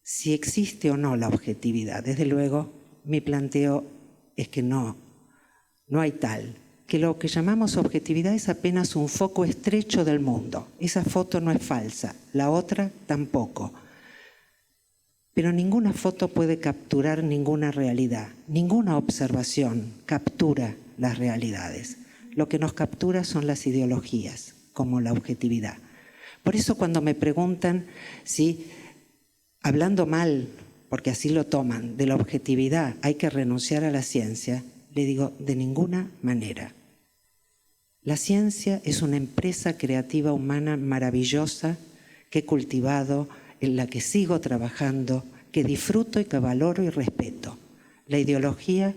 si existe o no la objetividad. Desde luego, mi planteo es que no hay tal, que lo que llamamos objetividad es apenas un foco estrecho del mundo. Esa foto no es falsa, la otra tampoco. Pero ninguna foto puede capturar ninguna realidad, ninguna observación captura las realidades. Lo que nos captura son las ideologías, como la objetividad. Por eso cuando me preguntan si, hablando mal, porque así lo toman, de la objetividad hay que renunciar a la ciencia, le digo, de ninguna manera. La ciencia es una empresa creativa humana maravillosa que he cultivado, en la que sigo trabajando, que disfruto y que valoro y respeto. La ideología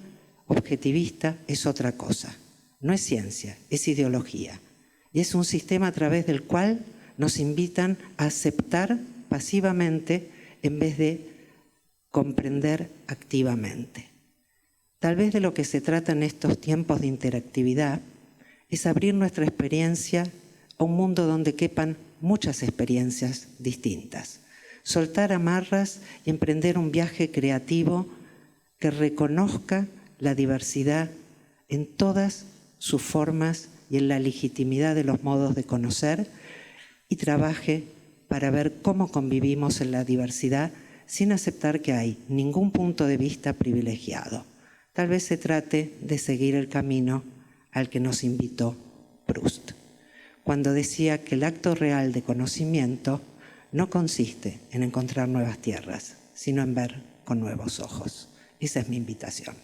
objetivista es otra cosa. No es ciencia, es ideología. Y es un sistema a través del cual nos invitan a aceptar pasivamente en vez de comprender activamente. Tal vez de lo que se trata en estos tiempos de interactividad es abrir nuestra experiencia a un mundo donde quepan muchas experiencias distintas. Soltar amarras y emprender un viaje creativo que reconozca la diversidad en todas sus formas y en la legitimidad de los modos de conocer y trabaje para ver cómo convivimos en la diversidad sin aceptar que hay ningún punto de vista privilegiado. Tal vez se trate de seguir el camino al que nos invitó Proust, cuando decía que el acto real de conocimiento no consiste en encontrar nuevas tierras, sino en ver con nuevos ojos. Esa es mi invitación.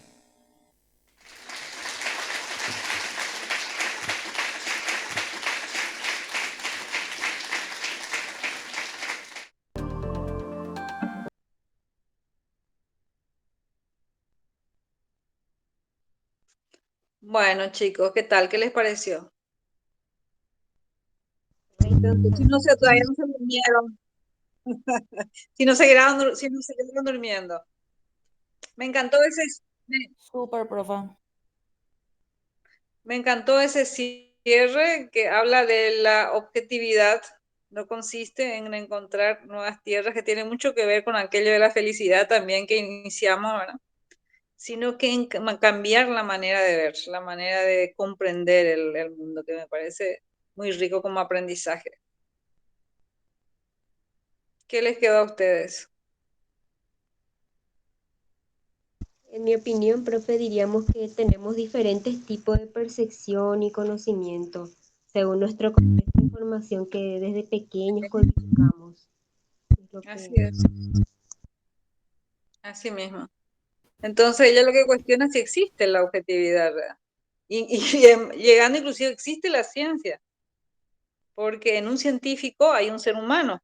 Bueno, chicos, ¿qué tal? ¿Qué les pareció? Si no se, todavía no se durmieron. Si no se quedaron durmiendo. Me encantó
Súper, profa.
me encantó ese cierre que habla de la objetividad. No consiste en encontrar nuevas tierras, que tiene mucho que ver con aquello de la felicidad también que iniciamos, ¿verdad? Sino que en cambiar la manera de ver, la manera de comprender el mundo, que me parece muy rico como aprendizaje. ¿Qué les quedó a ustedes?
En mi opinión, profe, diríamos que tenemos diferentes tipos de percepción y conocimiento según nuestro contexto de información que desde pequeños codificamos.
Así es. Así mismo. Entonces ella lo que cuestiona es si existe la objetividad, ¿verdad? Y llegando inclusive, existe la ciencia. porque en un científico hay un ser humano.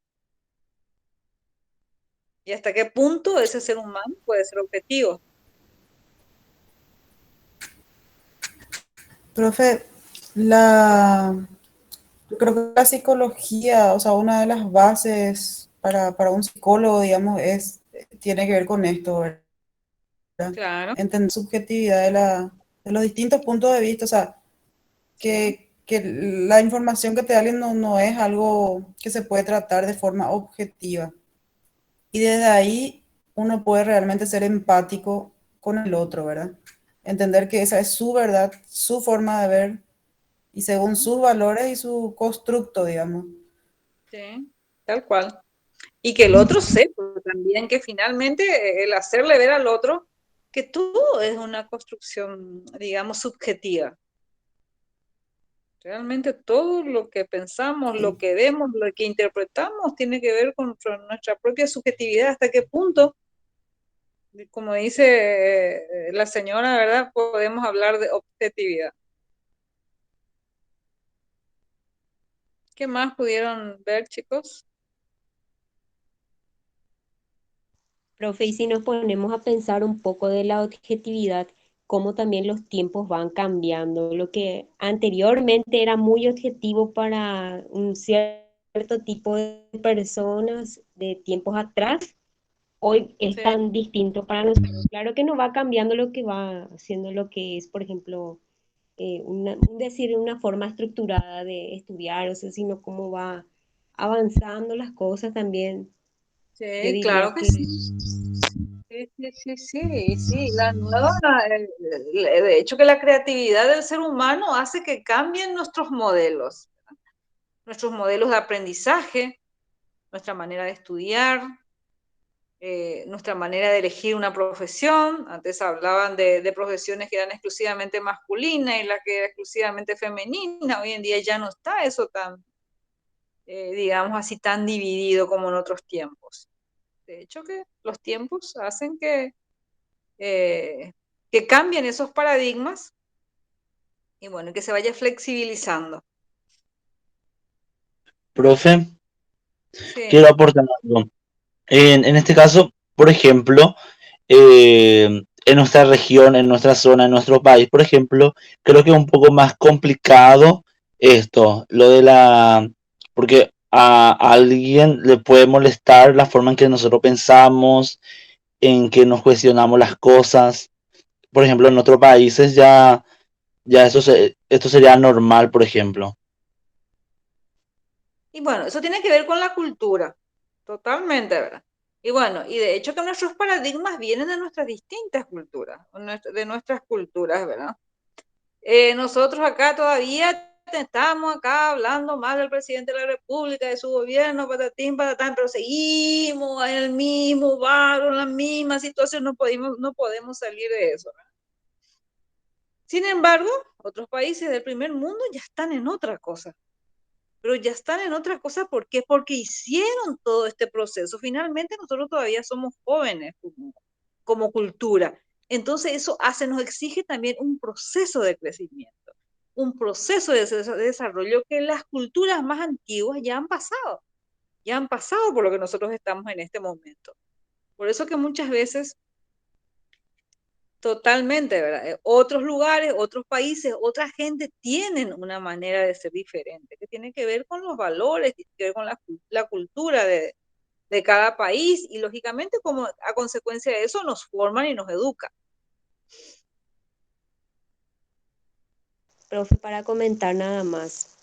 ¿Y hasta qué punto ese ser humano puede ser objetivo?
Profe, yo creo que la psicología, o sea, una de las bases para un psicólogo, digamos, tiene que ver con esto, ¿verdad?
Claro.
Entender subjetividad de los distintos puntos de vista, o sea, que la información que te da alguien no es algo que se puede tratar de forma objetiva. Y desde ahí uno puede realmente ser empático con el otro, ¿verdad? Entender que esa es su verdad, su forma de ver y según sus valores y su constructo, digamos.
Sí, tal cual. Y que el otro sepa también que finalmente el hacerle ver al otro que todo es una construcción, digamos, subjetiva. Realmente todo lo que pensamos, lo que vemos, lo que interpretamos tiene que ver con nuestra propia subjetividad. ¿Hasta qué punto, como dice la señora, ¿verdad? Podemos hablar de objetividad? ¿Qué más pudieron ver, chicos?
Profe, y si nos ponemos a pensar un poco de la objetividad, cómo también los tiempos van cambiando. Lo que anteriormente era muy objetivo para un cierto tipo de personas de tiempos atrás, hoy es
Sí.
tan distinto para nosotros. Claro que no va cambiando lo que va haciendo lo que es, por ejemplo, decir una forma estructurada de estudiar, o sea, sino cómo va avanzando las cosas también. Yo
Sí,
diría
claro que
que
sí. Sí, sí, sí, sí, sí. De hecho que la creatividad del ser humano hace que cambien nuestros modelos de aprendizaje, nuestra manera de estudiar, nuestra manera de elegir una profesión. Antes hablaban de profesiones que eran exclusivamente masculinas y las que eran exclusivamente femeninas. Hoy en día ya no está eso tan, digamos así, tan dividido como en otros tiempos. De hecho que los tiempos hacen eh, que cambien esos paradigmas y bueno, que se vaya flexibilizando.
Profe,
Sí,
quiero aportar algo. En este caso, por ejemplo, en nuestra región, en nuestra zona, en nuestro país, por ejemplo, creo que es un poco más complicado esto, lo de porque a alguien le puede molestar la forma en que nosotros pensamos, en que nos cuestionamos las cosas. Por ejemplo, en otros países ya esto sería normal, por ejemplo.
y bueno, eso tiene que ver con la cultura, totalmente, ¿verdad? Y bueno, y de hecho que nuestros paradigmas vienen de nuestras distintas culturas, de nuestras culturas, ¿verdad? Nosotros acá todavía estamos acá hablando mal del presidente de la República, de su gobierno, patatín, patatán, pero seguimos en el mismo barro, en la misma situación, no podemos salir de eso, ¿verdad? Sin embargo, otros países del primer mundo ya están en otra cosa. Pero ya están en otra cosa, ¿por qué? Porque hicieron todo este proceso. Finalmente nosotros todavía somos jóvenes como cultura. Entonces eso nos exige también un proceso de crecimiento, un proceso de desarrollo que las culturas más antiguas ya han pasado por lo que nosotros estamos en este momento. Por eso que muchas veces totalmente, ¿verdad? Otros lugares, otros países, otra gente tienen una manera de ser diferente, que tiene que ver con los valores, tiene que ver con la cultura de cada país y lógicamente como a consecuencia de eso nos forman y nos educan.
profe, para comentar nada más.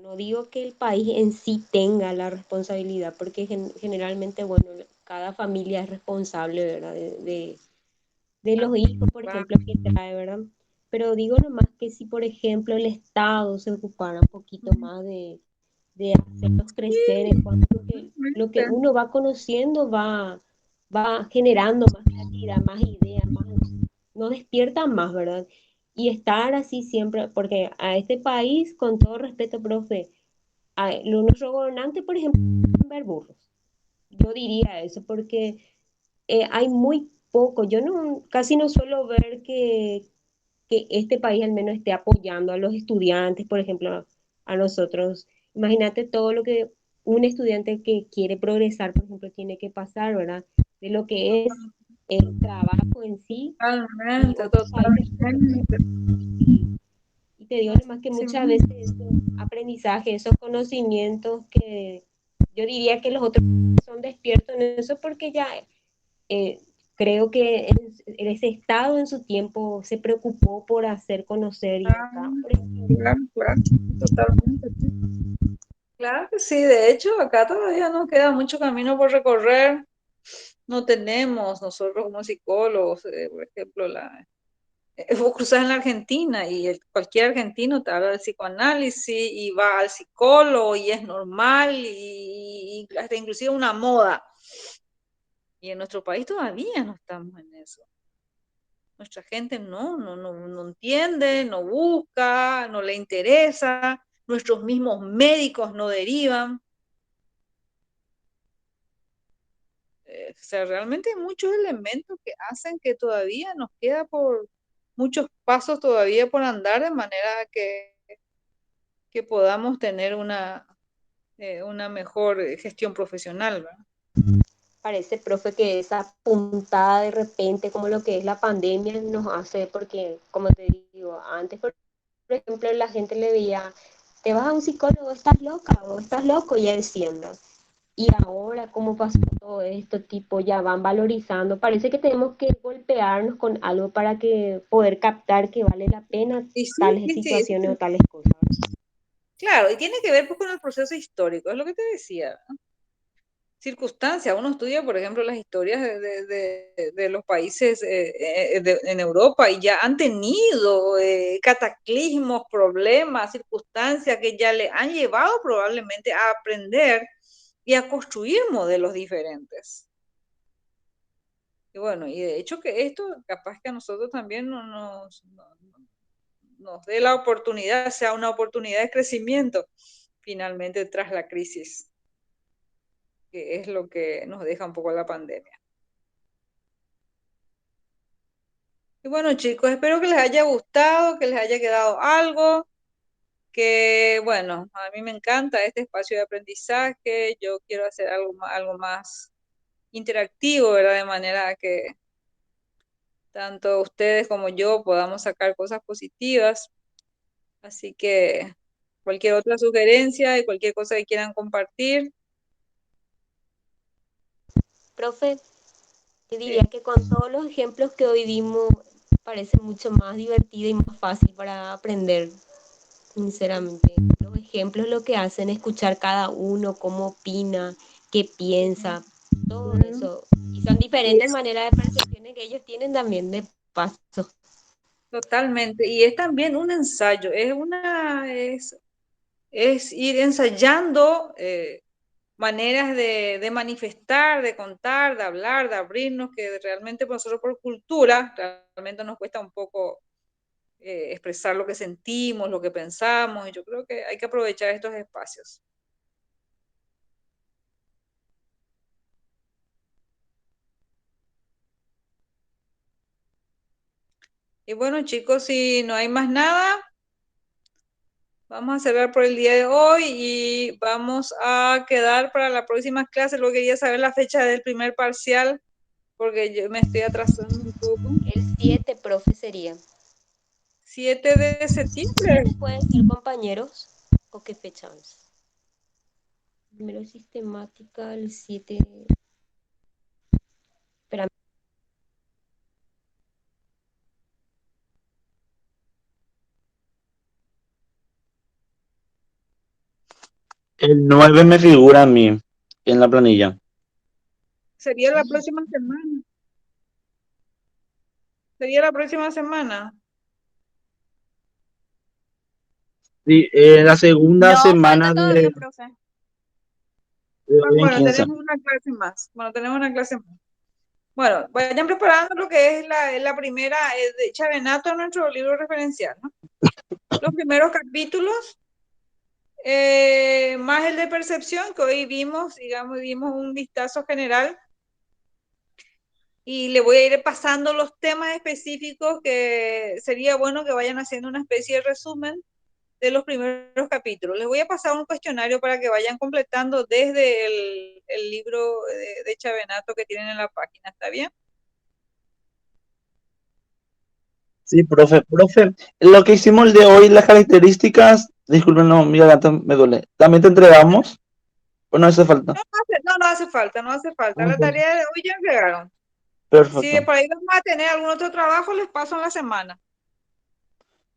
No digo que el país en sí tenga la responsabilidad, porque generalmente, bueno, cada familia es responsable, ¿verdad? De los hijos, por ejemplo, que trae, ¿verdad? Pero digo nomás que si, por ejemplo, el Estado se ocupara un poquito más de hacerlos crecer en cuanto a lo que uno va conociendo va generando más creatividad, más ideas, más, nos despierta más, ¿verdad? Y estar así siempre, porque a este país, con todo respeto, profe, nuestros gobernantes, por ejemplo, ver burros. Yo diría eso, porque hay muy poco, yo no, casi no suelo ver que este país al menos esté apoyando a los estudiantes, por ejemplo, a nosotros. Imagínate todo lo que un estudiante que quiere progresar, por ejemplo, tiene que pasar, ¿verdad? De lo que es el trabajo en sí y
Totalmente,
otros países.
totalmente.
Y te digo además que
Sí,
muchas veces esos aprendizajes, esos conocimientos que yo diría que los otros son despiertos en eso porque ya eh, creo que en ese estado en su tiempo se preocupó por hacer conocer y acá, por ejemplo,
claro, claro, totalmente. Sí. Claro que sí, de hecho, acá todavía nos queda mucho camino por recorrer. No tenemos nosotros como psicólogos, por ejemplo, vos cruzás en la Argentina y cualquier argentino te habla del psicoanálisis y va al psicólogo y es normal y hasta inclusive una moda. Y en nuestro país todavía no estamos en eso. Nuestra gente no entiende, no busca, no le interesa, nuestros mismos médicos no derivan. O sea, realmente hay muchos elementos que hacen que todavía nos queda por muchos pasos todavía por andar de manera que podamos tener una mejor gestión profesional, ¿verdad?
parece, profe, que esa puntada de repente, como lo que es la pandemia, nos hace, porque, como te digo, antes, por ejemplo, la gente le veía, te vas a un psicólogo, estás loca o estás loco, ya diciendo. Y ahora, ¿cómo pasó todo esto? Tipo, ya van valorizando. Parece que tenemos que golpearnos con algo para que poder captar que vale la pena
Y sí,
tales
sí, sí,
situaciones o tales cosas.
claro, y tiene que ver pues, con el proceso histórico, es lo que te decía, ¿no? Circunstancias, uno estudia, por ejemplo, las historias de los países en Europa y ya han tenido cataclismos, problemas, circunstancias que ya le han llevado probablemente a aprender y a construir modelos diferentes. Y bueno, y de hecho que esto capaz que a nosotros también nos dé la oportunidad, sea una oportunidad de crecimiento finalmente tras la crisis, que es lo que nos deja un poco la pandemia. Y bueno, chicos, espero que les haya gustado, que les haya quedado algo, que bueno, a mí me encanta este espacio de aprendizaje, yo quiero hacer algo más interactivo, ¿verdad? De manera que tanto ustedes como yo podamos sacar cosas positivas. Así que cualquier otra sugerencia y cualquier cosa que quieran compartir.
Profe, yo diría que con todos los ejemplos que hoy dimos, parece mucho más divertido y más fácil para aprender, sinceramente. Los ejemplos lo que hacen es escuchar cada uno, cómo opina, qué piensa, todo eso. Y son
Y
diferentes
es
maneras de percepciones que ellos tienen también de paso.
totalmente, y es también un ensayo, es ir ensayando maneras de manifestar, de contar, de hablar, de abrirnos, que realmente nosotros por cultura, realmente nos cuesta un poco expresar lo que sentimos, lo que pensamos, y yo creo que hay que aprovechar estos espacios. Y bueno, chicos, si no hay más nada, vamos a cerrar por el día de hoy y vamos a quedar para la próxima clase. Luego quería saber la fecha del primer parcial, porque yo me estoy atrasando un poco.
El 7, profe, sería.
7 de septiembre.
¿Pueden ser compañeros? ¿O qué fecha es? Primero sistemática, el 7. Espera.
El 9 me figura a mí en la planilla.
Sería la próxima semana. Sería la próxima semana.
Sí, la segunda
No, falta
semana
todavía, profe.
de hoy en
Bueno,
15.
tenemos una clase más. Bueno, tenemos una clase más. Bueno, vayan preparando lo que es la primera de Chavenato, nuestro libro referencial, ¿no? Los primeros capítulos, más el de percepción, que hoy vimos, digamos, dimos un vistazo general. Y le voy a ir pasando los temas específicos que sería bueno que vayan haciendo una especie de resumen de los primeros capítulos. Les voy a pasar un cuestionario para que vayan completando desde el libro de Chavenato que tienen en la página, ¿está bien?
Sí, profe. Profe, lo que hicimos el de hoy, las características, disculpen, no, mi garganta me duele. ¿También te entregamos? ¿O no hace falta?
No hace falta, no hace falta. La
Ok.
tarea de hoy ya entregaron. Si
Perfecto.
por ahí vamos a tener algún otro trabajo, les paso en la semana.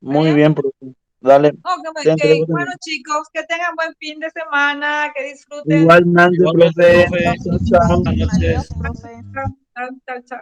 Muy bien, profe. Dale,
Ok,
te entrego
bueno
también.
chicos, que tengan buen fin de semana, que disfruten.
Igualmente, profe. Chao, chao.
Adiós, profe.
Chao, chao, chao.